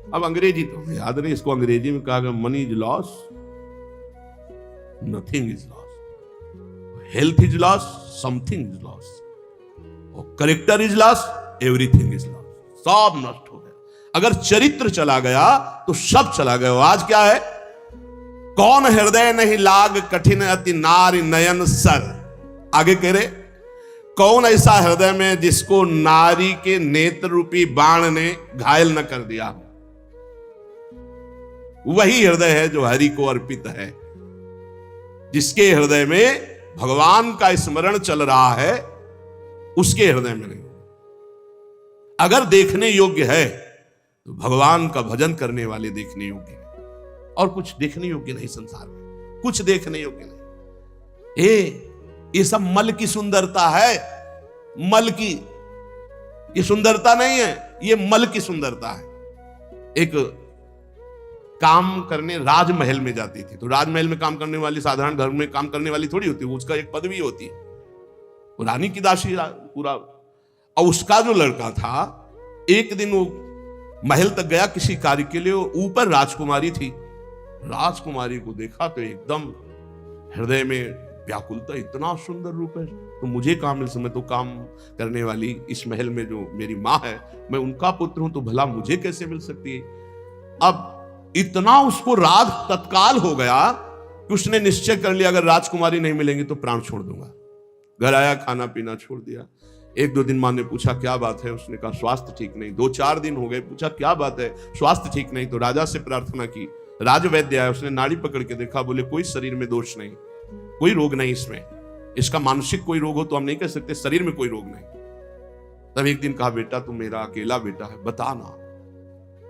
अब अंग्रेजी तो याद नहीं, इसको अंग्रेजी में कहा गया, money is loss, nothing is loss, health is loss, something is loss, और character is loss, everything is loss. सब नष्ट हो गया। अगर चरित्र चला गया तो सब चला गया। आज क्या है? कौन हृदय नहीं लाग कठिन अति नारी नयन सर। आगे कह रहे, कौन ऐसा हृदय में जिसको नारी के नेत्र रूपी बाण ने घायल न कर दिया हो। वही हृदय है जो हरि को अर्पित है। जिसके हृदय में भगवान का स्मरण चल रहा है, उसके हृदय में नहीं। अगर देखने योग्य है तो भगवान का भजन करने वाले देखने योग्य है, और कुछ देखने योग्य नहीं संसार में, कुछ देखने योग्य नहीं। ये सब मल की सुंदरता है, मल की, ये सुंदरता नहीं है, ये मल की सुंदरता है। एक काम करने राजमहल में जाती थी, तो राजमहल में काम करने वाली साधारण घर में काम करने वाली थोड़ी होती है, उसका एक पदवी होती है, वो रानी की दासी पूरा। और उसका जो लड़का था, एक दिन वो महल तक गया किसी कार्य के लिए, ऊपर राजकुमारी थी। राजकुमारी को देखा तो एकदम हृदय में व्याकुलता, इतना सुंदर रूप है तो मुझे कहां मिल सकता, मैं तो काम करने वाली इस महल में जो मेरी माँ है, मैं उनका पुत्र हूं, तो भला मुझे कैसे मिल सकती है। अब इतना उसको राग तत्काल हो गया कि उसने निश्चय कर लिया, अगर राजकुमारी नहीं मिलेंगी तो प्राण छोड़ दूंगा। घर आया, खाना पीना छोड़ दिया। एक दो दिन माँ ने पूछा क्या बात है, उसने कहा स्वास्थ्य ठीक नहीं। 2-4 दिन हो गए, पूछा क्या बात है, स्वास्थ्य ठीक नहीं। तो राजा से प्रार्थना की, राजवैद्य आया, उसने नाड़ी पकड़ के देखा, बोले कोई शरीर में दोष नहीं, कोई रोग नहीं इसमें, इसका मानसिक कोई रोग हो तो हम नहीं कह सकते, शरीर में कोई रोग नहीं। तब एक दिन कहा, बेटा तुम मेरा अकेला बेटा है, बता ना।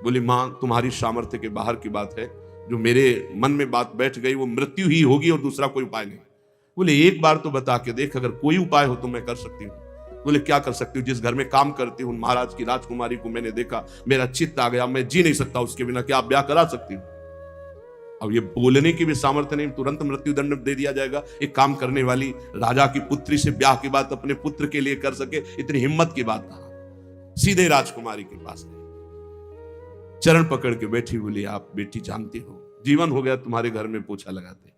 बोली मां, तुम्हारी सामर्थ्य के बाहर की बात है, जो मेरे मन में बात बैठ गई वो मृत्यु ही होगी और दूसरा कोई उपाय नहीं। बोले एक बार तो बता के देख, अगर कोई उपाय हो तो मैं कर सकती हूँ। बोले क्या कर सकती हूँ, जिस घर में काम करती हूँ महाराज की राजकुमारी को मैंने देखा, मेरा चित्त आ गया, मैं जी नहीं सकता उसके बिना, क्या आप ब्याह करा सकती हूँ। अब ये बोलने की भी सामर्थ्य नहीं, तुरंत मृत्यु दंड दे दिया जाएगा। एक काम करने वाली राजा की पुत्री से ब्याह की बात अपने पुत्र के लिए कर सके, इतनी हिम्मत की बात कहा। सीधे राजकुमारी के पास गए, चरण पकड़ के बैठी, बोली आप बेटी जानती हो, जीवन हो गया तुम्हारे घर में पोछा लगाते,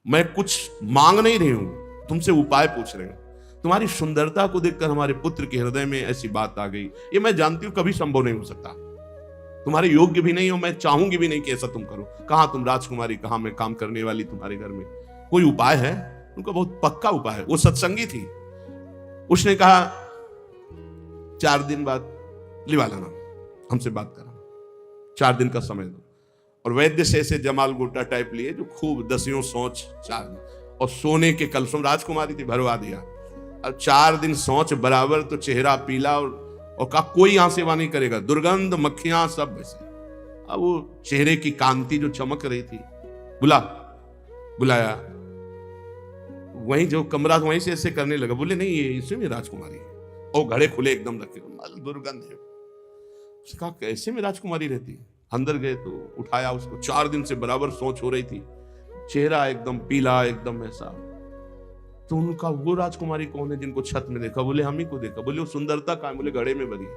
मैं कुछ मांग नहीं रही हूं, तुमसे उपाय पूछ रहे हूं। तुम्हारी सुंदरता को देखकर हमारे पुत्र के हृदय में ऐसी बात आ गई, ये मैं जानती हूं कभी संभव नहीं हो सकता, तुम्हारे योग्य भी नहीं हो, मैं चाहूंगी भी नहीं कि ऐसा तुम करो। कहां तुम राजकुमारी, कहां मैं काम करने वाली तुम्हारे घर में, कोई उपाय है? उनका बहुत पक्का उपाय है, वो सत्संगी थी। उसने कहा 4 दिन बाद लिवा लाना, हमसे बात करना, 4 दिन का समय दो। और वैद्य से ऐसे जमाल गोटा टाइप लिए जो खूब 10 सोच 4 दिन, और सोने के कलशों, राजकुमारी थी, भरवा दिया। अब 4 दिन सोच बराबर, तो चेहरा पीला, और कहा कोई यहां सेवा नहीं करेगा, दुर्गंध, मक्खियां सब वैसे। अब वो चेहरे की कांति जो चमक रही थी, बुलाया, वहीं जो कमरा वहीं से ऐसे करने लगा। बोले नहीं ये इसी में राजकुमारी है, और घड़े खुले एकदम रखे, दुर्गंध है। उसने कहा कैसे में राजकुमारी रहती है। अंदर गए तो उठाया उसको, 4 दिन से बराबर सोच हो रही थी, चेहरा एकदम पीला, एकदम ऐसा। तो उनका वो राजकुमारी कौन है जिनको छत में देखा? बोले हम ही को देखा। बोले वो सुंदरता कहाँ? बोले घड़े में भरी है,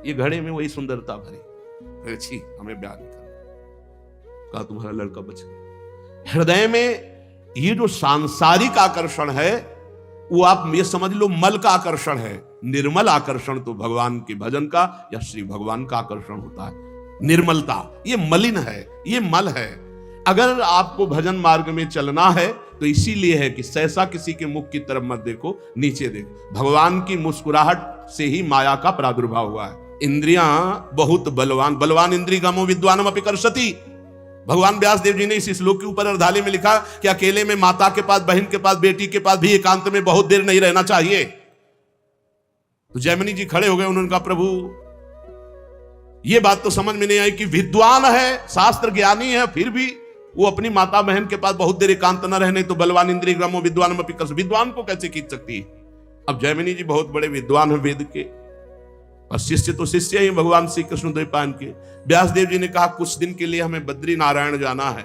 ये घड़े में वही सुंदरता भरी। अच्छी, हमें ब्याह नहीं करना। कहा तुम्हारा लड़का बच गया। हृदय में ये जो सांसारिक आकर्षण है, वो आप ये समझ लो मल का आकर्षण है। निर्मल आकर्षण तो भगवान के भजन का या श्री भगवान का आकर्षण होता है। निर्मलता, ये मलिन है, ये मल है। अगर आपको भजन मार्ग में चलना है तो इसीलिए है कि सहसा किसी के मुख की तरफ मत देखो, नीचे देखो। भगवान की मुस्कुराहट से ही माया का प्रादुर्भाव हुआ है। इंद्रियां बहुत बलवान, बलवान इंद्रिय गमो विद्वानम अपि कर्षति। भगवान व्यास देव जी ने इस श्लोक के ऊपर अर्धाली में लिखा कि अकेले में माता के पास, बहन के पास, बेटी के पास भी एकांत में बहुत देर नहीं रहना चाहिए। तो जैमिनी जी खड़े हो गए, उन्होंने कहा प्रभु ये बात तो समझ में नहीं आई कि विद्वान है, शास्त्र ज्ञानी है, फिर भी वो अपनी माता बहन के पास बहुत देर एकांत न रहने तो बलवान इंद्रिय ग्रामो विद्वान अपि कर्षति, विद्वान को कैसे खींच सकती है। अब जैमिनी जी बहुत बड़े विद्वान हैं वेद के, और शिष्य तो शिष्य ही भगवान श्री कृष्ण द्वैपायन के। व्यास देव जी ने कहा कुछ दिन के लिए हमें बद्री नारायण जाना है,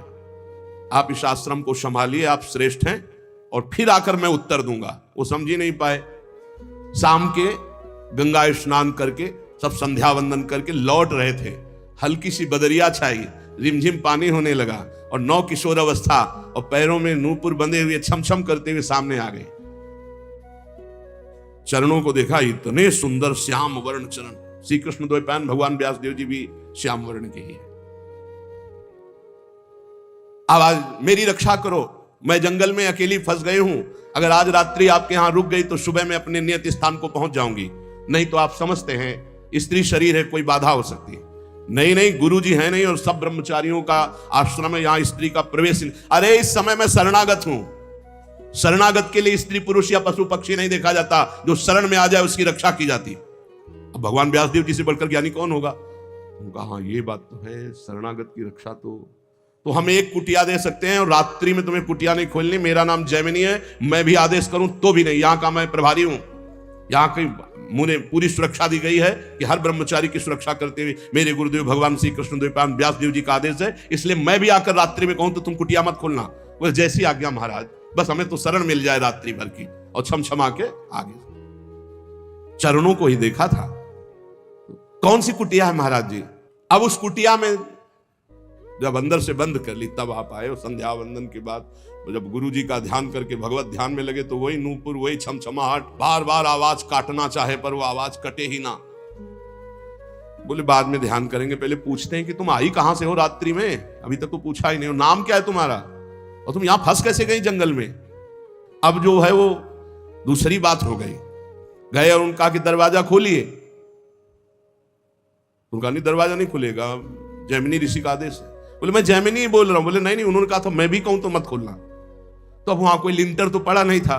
आप इस आश्रम को संभालिए, आप श्रेष्ठ हैं, और फिर आकर मैं उत्तर दूंगा। वो समझ ही नहीं पाए। शाम के गंगा स्नान करके सब संध्या वंदन करके लौट रहे थे, हल्की सी बदरिया छाई, रिमझिम पानी होने लगा, और 9 किशोर अवस्था और पैरों में नूपुर बंधे हुए छम छम करते हुए सामने आ गए। चरणों को देखा, इतने सुंदर श्याम वर्ण चरण। श्री कृष्ण द्वैपायन भगवान व्यास देव जी भी श्याम वर्ण के ही है। अब आज मेरी रक्षा करो, मैं जंगल में अकेली फंस गई हूं, अगर आज रात्रि आपके यहां रुक गई तो सुबह मैं अपने नियत स्थान को पहुंच जाऊंगी। नहीं तो आप समझते हैं स्त्री शरीर है, कोई बाधा हो सकती है। नहीं नहीं, गुरुजी है नहीं और सब ब्रह्मचारियों का आश्रम है, यहां स्त्री का प्रवेश नहीं। अरे इस समय मैं शरणागत हूं। शरणागत के लिए स्त्री पुरुष या पशु पक्षी नहीं देखा जाता, जो शरण में आ जाए उसकी रक्षा की जाती। अब भगवान व्यासदेव जी से बढ़कर ज्ञानी कौन होगा? उनका हाँ ये बात तो है, शरणागत की रक्षा तो हम एक कुटिया दे सकते हैं और रात्रि में तुम्हें कुटिया नहीं खोलनी। मेरा नाम जैमिनी है, मैं भी आदेश करूं तो भी नहीं, यहां का मैं प्रभारी हूं। यहां की मुझे पूरी सुरक्षा दी गई है कि हर ब्रह्मचारी की सुरक्षा करते हुए मेरे गुरुदेव भगवान श्री कृष्ण द्वैपायन व्यासदेव जी का आदेश है, इसलिए मैं भी आकर रात्रि में कहूं तो तुम कुटिया मत खोलना। वो जैसी आज्ञा महाराज, बस हमें तो शरण मिल जाए रात्रि भर की और छम छमा के आगे। चरणों को ही देखा था। कौन सी कुटिया है महाराज जी? अब उस कुटिया में जब अंदर से बंद कर ली तब आप आए। और संध्या वंदन के बाद जब गुरु जी का ध्यान करके भगवत ध्यान में लगे तो वही नूपुर, वही छमछमाहट, बार बार आवाज काटना चाहे पर वो आवाज कटे ही ना। बोले बाद में ध्यान करेंगे, पहले पूछते हैं कि तुम आई कहां से हो रात्रि में? अभी तक तो पूछा ही नहीं हो, नाम क्या है तुम्हारा और तुम यहां फंस कैसे गई जंगल में? अब जो है वो दूसरी बात हो गई। गए और उनका कि दरवाजा खोलिए, उनका नहीं दरवाजा नहीं खुलेगा, जैमिनी ऋषि का आदेश है। बोले मैं जैमिनी बोल रहा हूं। बोले नहीं नहीं, उन्होंने कहा था मैं भी कहूं तो मत खोलना। तो अब वहां कोई लिंटर तो पड़ा नहीं था,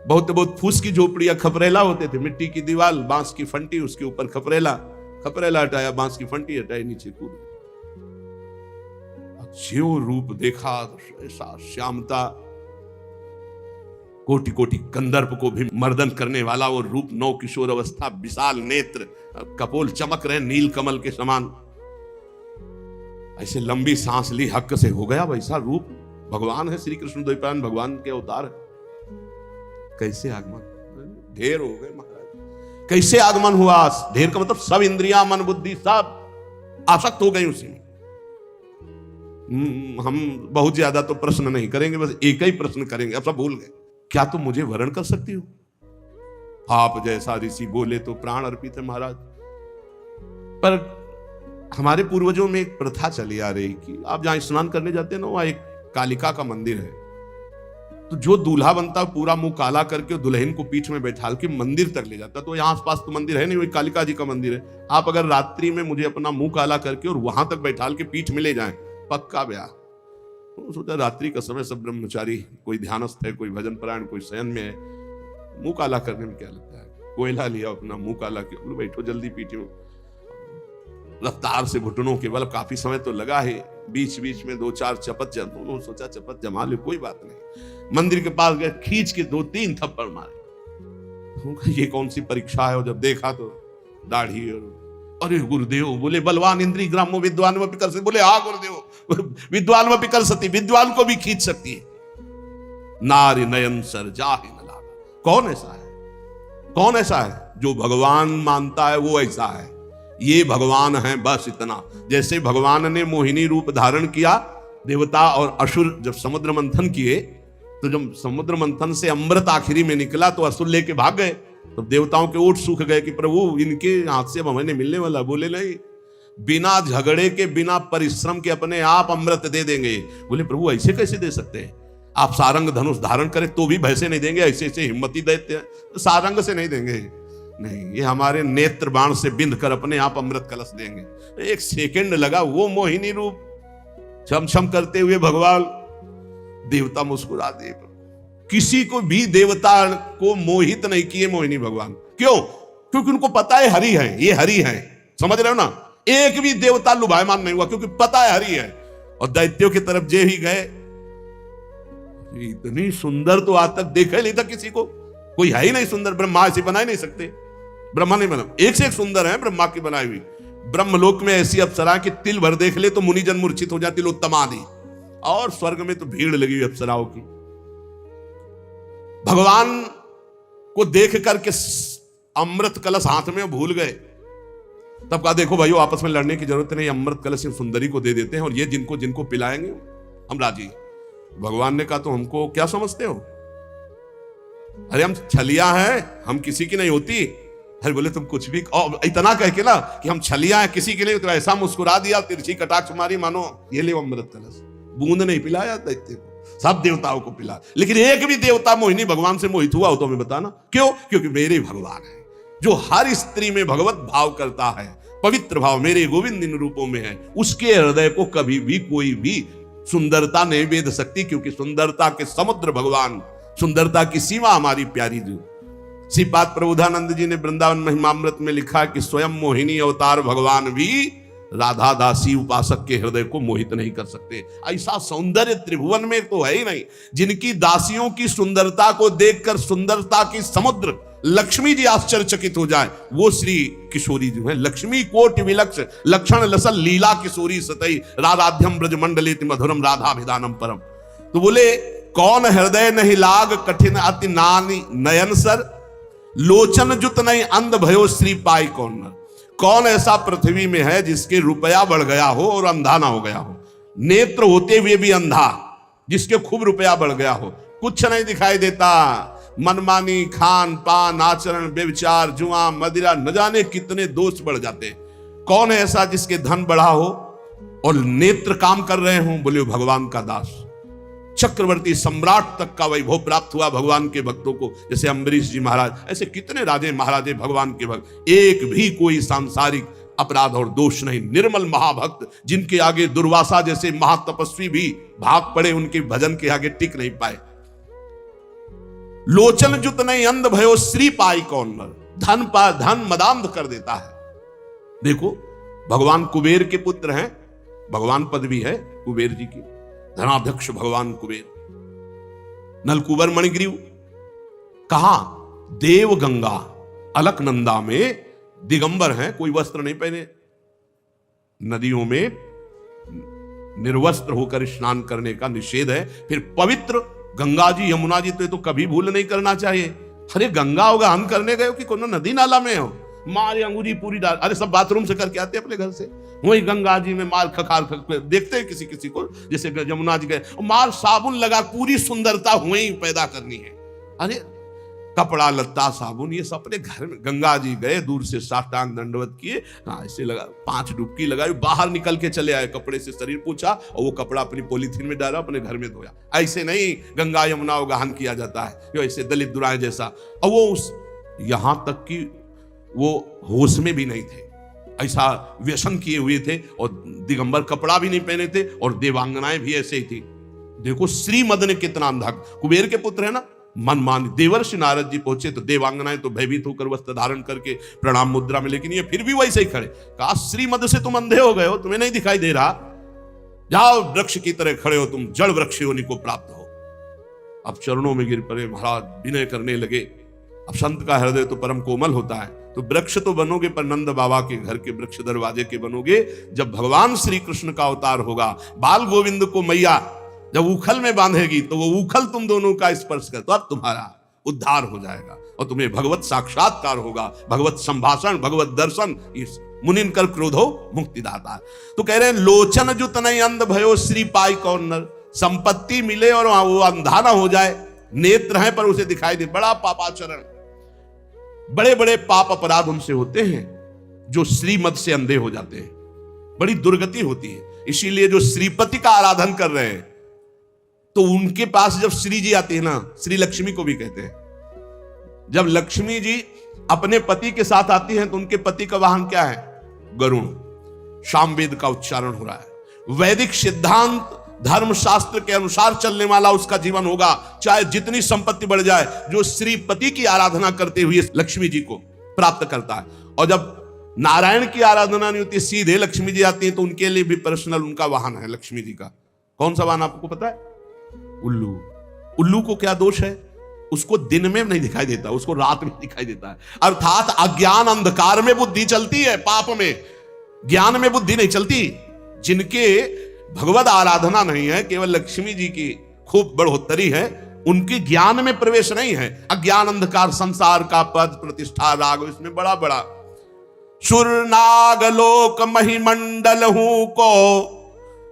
बहुत बहुत फूस की झोपड़ियां, खपरेला होते थे, मिट्टी की दीवार, बांस की फंटी, उसके ऊपर खपरेला हटाया, बांस की फंटी हटाई, नीचे कूद। जो रूप देखा ऐसा श्यामता, कोटि कोटि कंदर्प को भी मर्दन करने वाला वो रूप, नौ किशोर अवस्था, विशाल नेत्र, कपोल चमक रहे नील कमल के समान। ऐसे लंबी सांस ली, हक से हो गया वैसा रूप। भगवान है, श्री कृष्ण द्वैपायन भगवान के अवतार है। कैसे आगमन, ढेर हो गए महाराज। कैसे आगमन हुआ? ढेर का मतलब सब इंद्रियां, मन, बुद्धि सब आसक्त हो गई उसी में। हम बहुत ज्यादा तो प्रश्न नहीं करेंगे, बस एक ही प्रश्न करेंगे। अब सब भूल गए। क्या तुम मुझे वरण कर सकती हो? आप जैसा ऋषि बोले तो प्राण अर्पित है महाराज। पर हमारे पूर्वजों में एक प्रथा चली आ रही कि आप जहां स्नान करने जाते हैं ना, वहां एक कालिका का मंदिर है। तो जो दूल्हा बनता पूरा मुंह काला करके दुल्हन को पीठ में बैठाल के मंदिर तक ले जाता। तो यहाँ आसपास तो मंदिर है नहीं, वही कालिका जी का मंदिर है। आप अगर रात्रि में मुझे अपना मुंह काला करके और वहां तक बैठाल के पीठ में ले जाएं, पक्का ब्याह। तो सोचा रात्रि का समय, सब ब्रह्मचारी, कोई ध्यानस्थ है, कोई भजन परायण, कोई शयन में है, मुंह काला करने में क्या लगता है? कोयला लिया अपना मुंह काला किया, बोलो बैठो जल्दी पीठ में। रफ्तार से घुटनों के बल, काफी समय तो लगा है, बीच बीच में 2-4 चपत उन्होंने सोचा चपत जमा ले, कोई बात नहीं। मंदिर के पास गए, खींच के 2-3 थप्पड़ मारे। ये कौन सी परीक्षा है? और जब देखा तो दाढ़ी और अरे गुरुदेव। बोले बलवान इंद्री ग्रामो विद्वान व पिकर सती। बोले हाँ गुरुदेव, विद्वान व पिकर सती, विद्वान को भी खींच सकती है। नारी नयन सर जाहि न लागा। कौन ऐसा है? कौन ऐसा है जो भगवान मानता है? वो ऐसा है, ये भगवान है, बस इतना। जैसे भगवान ने मोहिनी रूप धारण किया, देवता और असुर जब समुद्र मंथन किए, तो जब समुद्र मंथन से अमृत आखिरी में निकला तो असुर लेके भाग गए। तो देवताओं के ओठ सूख गए कि प्रभु इनके हाथ से अब हमें मिलने वाला। बोले नहीं, बिना झगड़े के, बिना परिश्रम के अपने आप अमृत दे देंगे। बोले प्रभु ऐसे कैसे दे सकते हैं? आप सारंग धनुष धारण करें तो भी भय से नहीं देंगे, ऐसे ऐसे हिम्मती देते हैं, सारंग से नहीं देंगे। नहीं, ये हमारे नेत्र बाण से बिंद कर अपने आप अमृत कलश देंगे। एक सेकंड लगा, वो मोहिनी रूप छम छम करते हुए भगवान, देवता मुस्कुरा दे। किसी को भी देवता को मोहित नहीं किए मोहिनी भगवान। क्यों? क्योंकि उनको पता है हरि है, ये हरि है। समझ रहे हो ना? एक भी देवता लुभायमान नहीं हुआ, क्योंकि पता है हरि है। और दैत्यों की तरफ जे ही गए, इतनी सुंदर तो आज तक देखा ही नहीं था किसी को, कोई है ही नहीं सुंदर। ब्रह्मा ऐसी बना ही नहीं सकते, ब्रह्मा नहीं बना, एक से एक सुंदर है ब्रह्मा की बनाई हुई। ब्रह्मलोक में ऐसी अप्सरा कि तिल भर देख ले तो मुनिजन मूर्छित हो जाती, लोत्तमादि। और स्वर्ग में तो भीड़ लगी हुई अप्सराओं की। भगवान को देख करके अमृत कलश हाथ में भूल गए। तब कहा देखो भाइयों, आपस में लड़ने की जरूरत नहीं, अमृत कलश सुंदरी को दे देते हैं और ये जिनको जिनको पिलाएंगे हम राजी। भगवान ने कहा तो हमको क्या समझते हो? अरे हम छलिया हैं, हम किसी की नहीं होती। अरे बोले तुम कुछ भी, और इतना कह के ना कि हम छलिया हैं किसी के लिए, तो ऐसा मुस्कुरा दिया, तिरछी कटाक्ष मारी, मानो ये ले अमृत कलश। बूंद नहीं पिलाया दैत्य को, सब देवताओं को पिला। लेकिन एक भी देवता मोहिनी भगवान से मोहित हुआ हो तो हमें बताना क्यों? क्योंकि मेरे भगवान है जो हर स्त्री में भगवत भाव करता है, पवित्र भाव मेरे गोविंद इन रूपों में है, उसके हृदय को कभी भी कोई भी सुंदरता नहीं भेद सकती, क्योंकि सुंदरता के समुद्र भगवान, सुंदरता की सीमा हमारी प्यारी जी। श्रीपाद प्रबोधानंद जी ने वृंदावन महिमामृत में लिखा कि स्वयं मोहिनी अवतार भगवान भी राधा दासी उपासक के हृदय को मोहित नहीं कर सकते। ऐसा सौंदर्य त्रिभुवन में तो है ही नहीं। जिनकी दासियों की सुंदरता को देखकर सुंदरता की समुद्र लक्ष्मी जी आश्चर्यचकित हो जाए, वो श्री किशोरी जो है। लक्ष्मी कोटि विलक्ष लक्षण लसल लीला किशोरी सतई राधाध्यम ब्रज मंडलेति मधुरम राधाभिधानम परम। तो बोले कौन हृदय नहीं लाग कठिन अति नानी नयन सर, लोचन जुत नहीं अंध भयो श्री पाई कौन नर। कौन ऐसा पृथ्वी में है जिसके रुपया बढ़ गया हो और अंधा ना हो गया हो, नेत्र होते हुए भी अंधा, जिसके खूब रुपया बढ़ गया हो, कुछ नहीं दिखाई देता, मनमानी खान पान आचरण व्यभिचार जुआ मदिरा न जाने कितने दोष बढ़ जाते। कौन है ऐसा जिसके धन बढ़ा हो और नेत्र काम कर रहे हो? बोले भगवान का दास। चक्रवर्ती सम्राट तक का वैभव प्राप्त हुआ भगवान के भक्तों को, जैसे अम्बरीश जी महाराज, ऐसे कितने राजे महाराजे भगवान के भक्त, एक भी कोई सांसारिक अपराध और दोष नहीं, निर्मल महाभक्त, जिनके आगे दुर्वासा जैसे महातपस्वी भी भाग पड़े, उनके भजन के आगे टिक नहीं पाए। लोचन जुत नहीं अंध भयो श्री पाई कौन नर, धन पा धन मदांध कर देता है। देखो भगवान कुबेर के पुत्र हैं, भगवान पदवी है कुबेर जी की, धनाध्यक्ष भगवान कुबेर, नलकुबर मणिग्रीव। कहा? देव गंगा अलकनंदा में दिगंबर हैं, कोई वस्त्र नहीं पहने, नदियों में निर्वस्त्र होकर स्नान करने का निषेध है। फिर पवित्र गंगा जी यमुना जी तो कभी भूल नहीं करना चाहिए। अरे गंगा होगा हम करने गए हो कि कोनो नदी नाला में हो, मारे अंगूरी पूरी डाल, अरे सब बाथरूम से करके आते अपने घर से, वही गंगा जी में मार खखार देखते हैं किसी किसी को, जैसे यमुना जी गए मार साबुन लगा, पूरी सुंदरता वही पैदा करनी है। अरे कपड़ा लत्ता साबुन ये सब अपने घर में, गंगा जी गए दूर से साष्टांग दंडवत किए, हाँ ऐसे लगा, 5 डुबकी लगाई, बाहर निकल के चले आए, कपड़े से शरीर पूछा और वो कपड़ा अपनी पॉलीथीन में डाला, अपने घर में धोया। ऐसे नहीं गंगा यमुना को गहन किया जाता है, जो ऐसे दलित दुराए जैसा। और वो उस यहां तक कि वो होश में भी नहीं थे, ऐसा व्यसन किए हुए थे, और दिगंबर कपड़ा भी नहीं पहने थे, और देवांगनाएं भी ऐसे ही थी। देखो श्रीमद ने कितना अंधा, कुबेर के पुत्र है ना, मनमानी। देवर्षि नारद जी पहुंचे तो देवांगनाएं तो भयभीत होकर वस्त्र धारण करके प्रणाम मुद्रा में, लेकिन ये फिर भी वैसे ही खड़े। कहा श्रीमद से तुम अंधे हो गए हो, तुम्हें नहीं दिखाई दे रहा, जाओ वृक्ष की तरह खड़े हो, तुम जड़ वृक्ष योनि को प्राप्त हो। अब चरणों में गिर पड़े, महाराज विनय करने लगे। अब संत का हृदय तो परम कोमल होता है, तो वृक्ष तो बनोगे पर नंद बाबा के घर के वृक्ष दरवाजे के बनोगे। जब भगवान श्री कृष्ण का अवतार होगा, बाल गोविंद को मैया जब उखल में बांधेगी, तो वो उखल तुम दोनों का स्पर्श कर, तो अब तुम्हारा उद्धार हो जाएगा और तुम्हें भगवत साक्षात्कार होगा, भगवत संभाषण, भगवत दर्शन। इस मुनिन कर क्रोधो मुक्तिदाता। तो कह रहे हैं लोचन जुत नहीं अंध भयो श्री पाई कौन नर, संपत्ति मिले और वो अंधा ना हो जाए, नेत्र है पर उसे दिखाई दे, बड़ा पापाचरण, बड़े बड़े पाप अपराध उनसे होते हैं जो श्रीमद से अंधे हो जाते हैं, बड़ी दुर्गति होती है। इसीलिए जो श्रीपति का आराधन कर रहे हैं, तो उनके पास जब श्री जी आती है ना, श्री लक्ष्मी को भी कहते हैं, जब लक्ष्मी जी अपने पति के साथ आती हैं तो उनके पति का वाहन क्या है? गरुण। सामवेद का उच्चारण हो रहा है, वैदिक सिद्धांत धर्म शास्त्र के अनुसार चलने वाला उसका जीवन होगा, चाहे जितनी संपत्ति बढ़ जाए, जो श्रीपति की आराधना करते हुए लक्ष्मी जी को प्राप्त करता है। और जब नारायण की आराधना नहीं होती, सीधे लक्ष्मी जी आती है, तो उनके लिए भी पर्सनल उनका वाहन है लक्ष्मी जी का। कौन सा वाहन आपको पता है? उल्लू। उल्लू को क्या दोष है? उसको दिन में नहीं दिखाई देता, उसको रात में दिखाई देता है। अर्थात अज्ञान अंधकार में बुद्धि चलती है, पाप में, ज्ञान में बुद्धि नहीं चलती। जिनके भगवत आराधना नहीं है, केवल लक्ष्मी जी की खूब बढ़ोतरी है, उनके ज्ञान में प्रवेश नहीं है। अज्ञान अंधकार, संसार का पद प्रतिष्ठा राग, इसमें बड़ा बड़ा सुर नाग लोक महिमंडल हूं को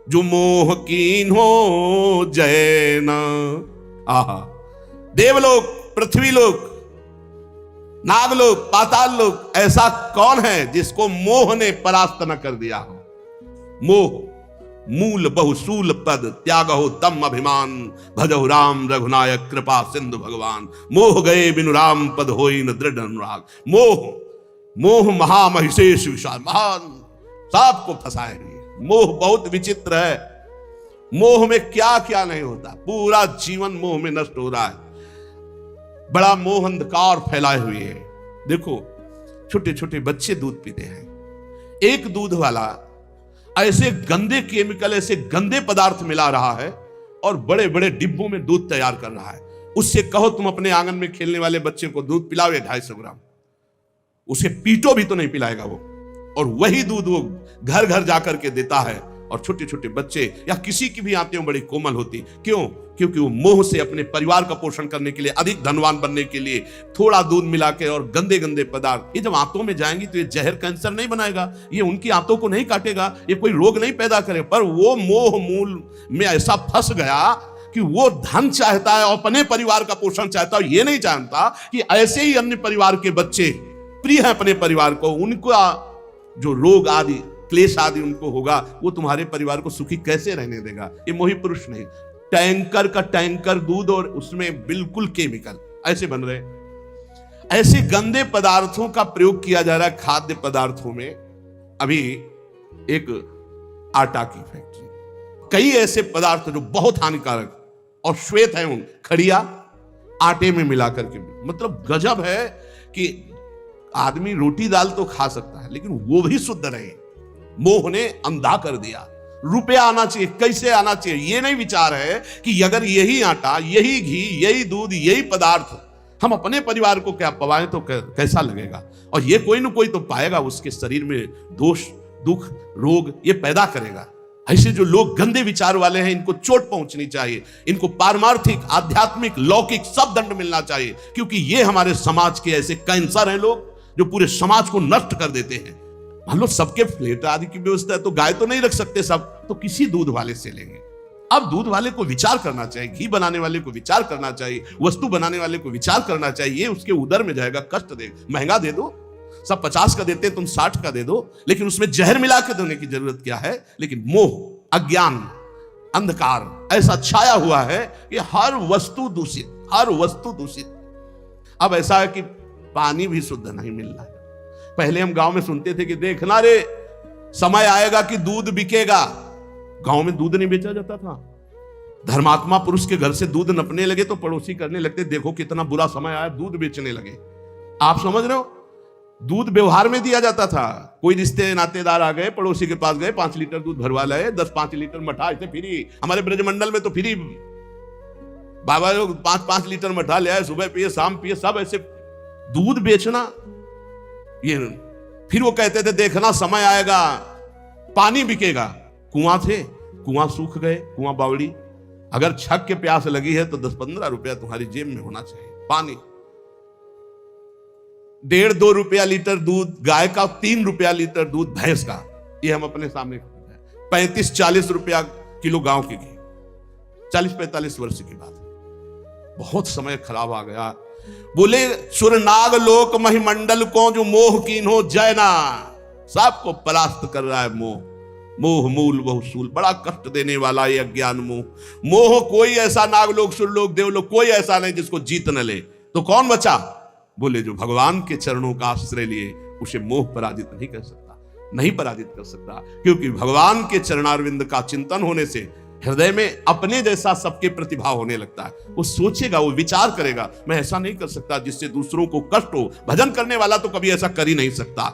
जो मोह कीन हो जैन। आहा, देवलोक, पृथ्वीलोक, नागलोक, पाताल लोक, ऐसा कौन है जिसको मोह ने परास्त न कर दिया हो? मोह, मूल बहुसूल पद त्यागहो तम अभिमान, भजहु राम रघुनायक कृपा सिंधु भगवान। मोह गए बिनु राम पद होई न दृढ़ अनुराग। मोह मोह महामहिषेश विशाल, महान सांप को फंसाए हुए। मोह बहुत विचित्र है, मोह में क्या क्या नहीं होता, पूरा जीवन मोह में नष्ट हो रहा है। बड़ा मोह अंधकार फैलाए हुए है। देखो छोटे छोटे बच्चे दूध पीते हैं, एक दूध वाला ऐसे गंदे केमिकल, ऐसे गंदे पदार्थ मिला रहा है और बड़े बड़े डिब्बों में दूध तैयार कर रहा है। उससे कहो तुम अपने आंगन में खेलने वाले बच्चे को दूध पिलाओ 250 ग्राम, उसे पीटो भी तो नहीं पिलाएगा वो। और वही दूध वो घर घर जाकर के देता है। और छोटे छोटे बच्चे या किसी की भी आंतें बड़ी कोमल होती, क्यों? क्योंकि वो मोह से अपने परिवार का पोषण करने के लिए, अधिक धनवान बनने के लिए थोड़ा दूध मिला के और गंदे गंदे पदार्थ, ये जब आंतों में जाएंगी तो ये जहर कैंसर नहीं बनाएगा, ये उनकी आंतों को नहीं काटेगा, ये कोई रोग नहीं पैदा करेगा। पर वो मोह मूल में ऐसा फंस गया कि वो धन चाहता है और अपने परिवार का पोषण चाहता है, ये नहीं जानता कि ऐसे ही अन्य परिवार के बच्चे प्रिय है अपने परिवार को, उनका जो रोग आदि क्लेश आदि उनको होगा, वो तुम्हारे परिवार को सुखी कैसे रहने देगा। ये मोही पुरुष नहीं, टैंकर का टैंकर दूध और उसमें बिल्कुल केमिकल ऐसे बन रहे, ऐसे गंदे पदार्थों का प्रयोग किया जा रहा है खाद्य पदार्थों में। अभी एक आटा की फैक्ट्री, कई ऐसे पदार्थ जो बहुत हानिकारक और श्वेत है, उन खड़िया आटे में मिलाकर के, मतलब गजब है कि आदमी रोटी दाल तो खा सकता है लेकिन वो भी शुद्ध रहे। मोह ने अंधा कर दिया। रुपया आना चाहिए, कैसे आना चाहिए, ये नहीं विचार है कि अगर यही आटा, यही घी, यही दूध, यही पदार्थ हम अपने परिवार को क्या पवाएं तो कैसा लगेगा। और ये कोई ना कोई तो पाएगा, उसके शरीर में दोष, दुख, रोग ये पैदा करेगा। ऐसे जो लोग गंदे विचार वाले हैं, इनको चोट पहुंचनी चाहिए, इनको पारमार्थिक, आध्यात्मिक, लौकिक सब दंड मिलना चाहिए, क्योंकि ये हमारे समाज के ऐसे कैंसर हैं लोग जो पूरे समाज को नष्ट कर देते हैं। मान लो सबके फ्लेट आदि की व्यवस्था है तो गाय तो नहीं रख सकते सब, तो किसी दूध वाले से लेंगे। अब दूध वाले को विचार करना चाहिए, घी बनाने वाले को विचार करना चाहिए, वस्तु बनाने वाले को विचार करना चाहिए। उसके उदर में जाएगा, कष्ट देगा। महंगा दे दो, सब 50 का देते हैं, तुम 60 का दे दो, लेकिन उसमें जहर मिला के देने की जरूरत क्या है। लेकिन मोह, अज्ञान, अंधकार ऐसा छाया हुआ है कि हर वस्तु दूषित, हर वस्तु दूषित। अब ऐसा है कि पानी भी शुद्ध नहीं मिल रहा है। पहले हम गांव में सुनते थे कि देखना रे समय आएगा कि दूध बिकेगा। गांव में दूध नहीं बेचा जाता था। धर्मात्मा पुरुष के घर से दूध नपने लगे तो पड़ोसी करने लगते, देखो कितना बुरा समय आया, दूध बेचने लगे। आप समझ रहे हो, दूध व्यवहार में दिया जाता था। कोई रिश्ते नातेदार आ गए, पड़ोसी के पास गए, 5 लीटर दूध भरवा लाए, 10-5 लीटर मठा, ऐसे फ्री। हमारे ब्रजमंडल में तो फ्री बाबा लोग 5-5 लीटर मठा ले आए, सुबह पिए शाम पिए, सब ऐसे दूध बेचना। ये फिर वो कहते थे देखना समय आएगा पानी बिकेगा। कुआं थे, कुआं सूख गए, कुआं बावड़ी। अगर छक के प्यास लगी है तो 10-15 रुपया तुम्हारी जेब में होना चाहिए। पानी 1.5-2 रुपया लीटर दूध गाय का, 3 रुपया लीटर दूध भैंस का, ये हम अपने सामने 35-40 रुपया किलो गांव की घी। 40-45 वर्ष की बात, बहुत समय खराब आ गया। बोले सुरनाग लोक महिमंडल को जो मोह कीन्हो जयना, सबको परास्त कर रहा है मोह। मोह मूल बहुसूल, बड़ा कष्ट देने वाला ये अज्ञान मोह। मोह कोई ऐसा नागलोक, सुरलोक, देवलोक कोई ऐसा नहीं जिसको जीत न ले। तो कौन बचा? बोले जो भगवान के चरणों का आश्रय लिए, उसे मोह पराजित नहीं कर सकता, नहीं पराजित कर सकता। क्योंकि भगवान के चरणारविंद का चिंतन होने से हृदय में अपने जैसा सबके प्रतिभाव होने लगता है। वो सोचेगा, वो विचार करेगा, मैं ऐसा नहीं कर सकता जिससे दूसरों को कष्ट हो। भजन करने वाला तो कभी ऐसा कर ही नहीं सकता,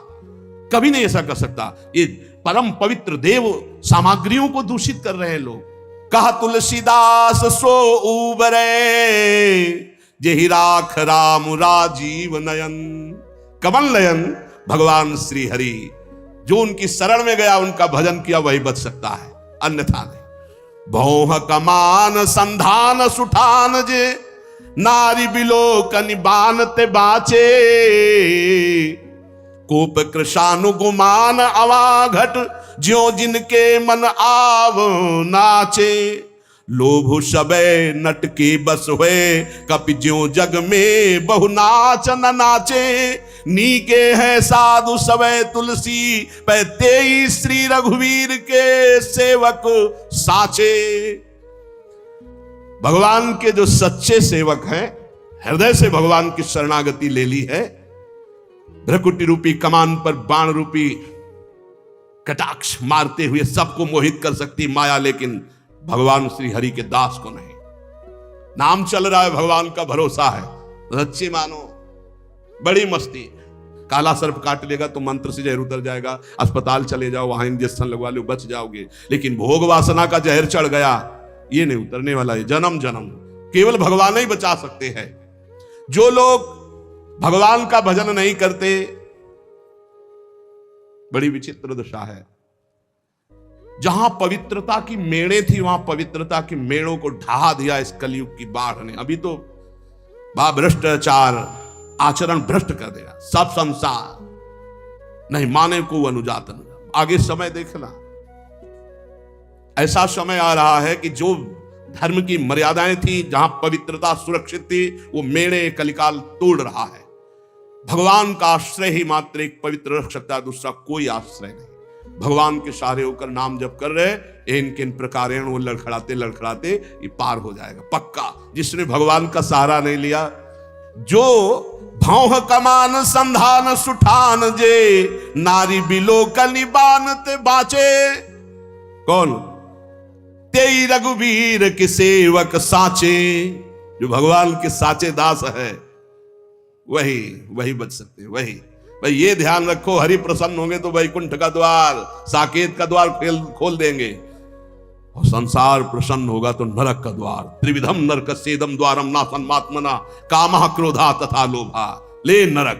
कभी नहीं ऐसा कर सकता। ये परम पवित्र देव सामग्रियों को दूषित कर रहे हैं लोग। कहा तुलसीदास सो उबरे, जेहि राख राम राजीव नयन। कमल नयन भगवान श्री हरि, जो उनकी शरण में गया, उनका भजन किया, वही बच सकता है, अन्यथा नहीं। भौह कमान संधान सुठान जे, नारी बिलोकन बानते बाचे। कोप कृशानु गुमान अवाघट, ज्यो जिनके मन आव नाचे। लोभ सबे नट के बस हुए, कपि ज्यों जग में बहु नाच न नाचे। नीके हैं साधु सबे तुलसी, पैते श्री रघुवीर के सेवक साचे। भगवान के जो सच्चे सेवक हैं, हृदय से भगवान की शरणागति ले ली है, भ्रकुटी रूपी कमान पर बाण रूपी कटाक्ष मारते हुए सबको मोहित कर सकती माया, लेकिन भगवान श्री हरि के दास को नहीं। नाम चल रहा है, भगवान का भरोसा है, सच्ची मानो, बड़ी मस्ती। काला सर्प काट लेगा तो मंत्र से जहर उतर जाएगा, अस्पताल चले जाओ, वहां इंजेक्शन लगवा लो, बच जाओगे। लेकिन भोग वासना का जहर चढ़ गया, ये नहीं उतरने वाला है, जन्म जन्म केवल भगवान ही बचा सकते हैं। जो लोग भगवान का भजन नहीं करते, बड़ी विचित्र दशा है। जहां पवित्रता की मेड़े थी, वहां पवित्रता की मेड़ों को ढहा दिया इस कलयुग की बाढ़ ने। अभी तो भ्रष्टाचार, आचरण भ्रष्ट कर दिया, सब संसार नहीं माने को अनुजातन। आगे समय देखना, ऐसा समय आ रहा है कि जो धर्म की मर्यादाएं थी, जहां पवित्रता सुरक्षित थी, वो मेड़े कलिकाल तोड़ रहा है। भगवान का आश्रय ही मात्र एक पवित्र रख सकता है, दूसरा कोई आश्रय नहीं। भगवान के सहारे होकर नाम जप कर रहे, इन किन प्रकार वो लड़खड़ाते लड़खड़ाते ये पार हो जाएगा पक्का। जिसने भगवान का सहारा नहीं लिया, जो भौह कमान संधान सुठान जे, नारी बिलो कलिबान ते बाचे। कौन? तेई रघुवीर के सेवक साचे। जो भगवान के साचे दास है, वही बच सकते हैं। वही भाई, ये ध्यान रखो, हरि प्रसन्न होंगे तो वैकुंठ का द्वार, साकेत का द्वार खोल देंगे, और संसार प्रसन्न होगा तो नरक का द्वार। त्रिविधम नरक सेदम द्वारम नासन्मात्मना, कामः क्रोधा तथा लोभा। ले नरक,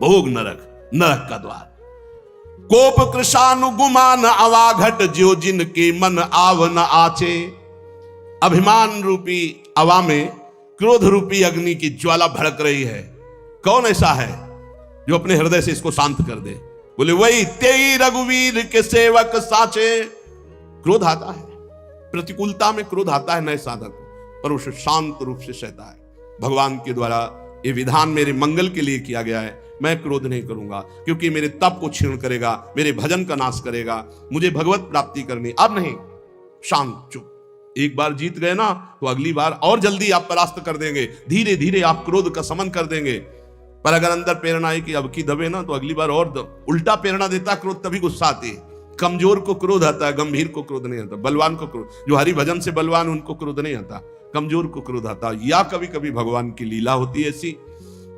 भोग नरक, नरक का द्वार। कोप कृशानुगुमान अवाघट, ज्यो जिनके मन आव न आचे। अभिमान रूपी अवा में क्रोध रूपी अग्नि की ज्वाला भड़क रही है। कौन ऐसा है जो अपने हृदय से इसको शांत कर दे? बोले वही तेई रघुवीर के सेवक साचे। क्रोध आता है, प्रतिकूलता में क्रोध आता है नए साधक, पर उसे शांत रूप से सहता है। भगवान के द्वारा ये विधान मेरे मंगल के लिए किया गया है। मैं क्रोध नहीं करूंगा, क्योंकि मेरे तप को क्षीण करेगा, मेरे भजन का नाश करेगा, मुझे भगवत प्राप्ति करनी। अब नहीं, शांत चुप। एक बार जीत गए ना, तो अगली बार और जल्दी आप परास्त कर देंगे। धीरे धीरे आप क्रोध का समन कर देंगे। पर अगर अंदर प्रेरणा है कि अब की दबे ना, तो अगली बार और उल्टा प्रेरणा देता क्रोध, तभी गुस्सा आती है। कमजोर को क्रोध आता है, गंभीर को क्रोध नहीं आता। बलवान को क्रोध, जो हरि भजन से बलवान, उनको क्रोध नहीं आता, कमजोर को क्रोध आता। या कभी कभी भगवान की लीला होती है ऐसी,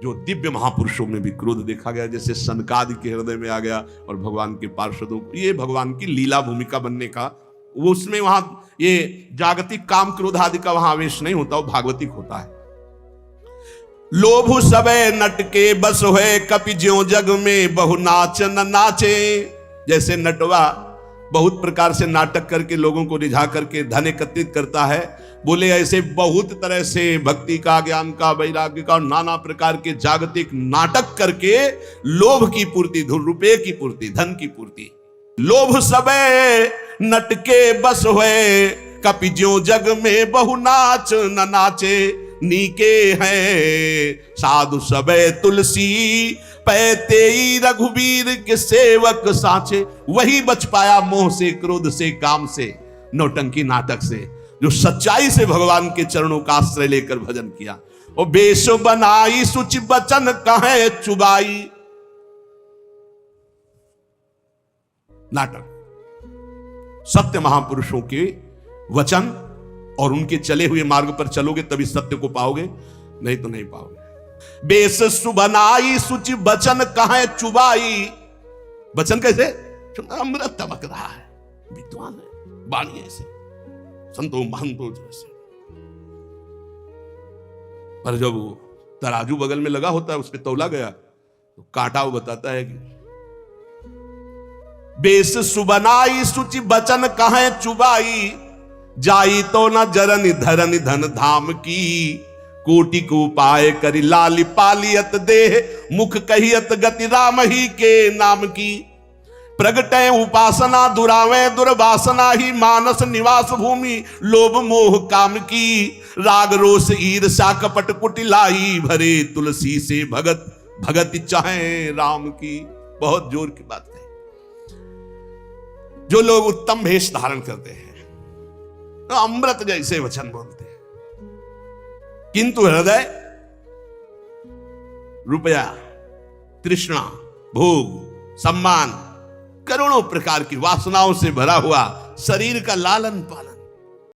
जो दिव्य महापुरुषों में भी क्रोध देखा गया, जैसे सनकादि के हृदय में आ गया, और भगवान के पार्षदों, ये भगवान की लीला भूमिका बनने का, वो उसमें वहां ये जागतिक काम क्रोध आदि का वहां आवेश नहीं होता, वो भागवतिक होता है। लोभ सबे नट के बस हुए, कपि ज्यों जग में बहु नाच न नाचे। जैसे नटवा बहुत प्रकार से नाटक करके लोगों को रिझा करके धन एकत्रित करता है, बोले ऐसे बहुत तरह से भक्ति का, ज्ञान का, वैराग्य का, नाना प्रकार के जागतिक नाटक करके लोभ की पूर्ति, रुपये की पूर्ति, धन की पूर्ति। लोभ सबे नट के बस हुए, कपि ज्यों जग में बहु नाच न नाचे। नीके हैं साधु सबे तुलसी, पैते रघुवीर के सेवक साचे। वही बच पाया मोह से, क्रोध से, काम से, नौटंकी नाटक से, जो सच्चाई से भगवान के चरणों का आश्रय लेकर भजन किया। और बेश बनाई सुचि बचन कहे चुबाई। नाटक, सत्य महापुरुषों के वचन और उनके चले हुए मार्ग पर चलोगे तभी सत्य को पाओगे, नहीं तो नहीं पाओगे। बेस सुबनाई सुचि बचन कहे चुबाई। बचन कैसे? अमृत तबक रहा है, विद्वान है, बाणी ऐसे, संतो महंतो जैसे। पर जब तराजू बगल में लगा होता है, उस पर तौला गया तो कांटा वो बताता है कि बेस सुबनाई सुचि बचन कहे चुबाई। जाई तो न जरनि धरनि धन धाम की, कोटि को पाए करी लाली पालियत देह, मुख कहियत गति राम ही के नाम की। प्रगटय उपासना दुरावे दुर्वासना ही मानस निवास भूमि लोभ मोह काम की राग रोष ईर्षा कपट कुटिलाई भरे तुलसी से भगत भगत चाहे राम की। बहुत जोर की बात है। जो लोग उत्तम भेष धारण करते हैं तो अमृत जैसे वचन बोलते हैं, किंतु हृदय रुपया तृष्णा भोग सम्मान करोड़ों प्रकार की वासनाओं से भरा हुआ शरीर का लालन पालन,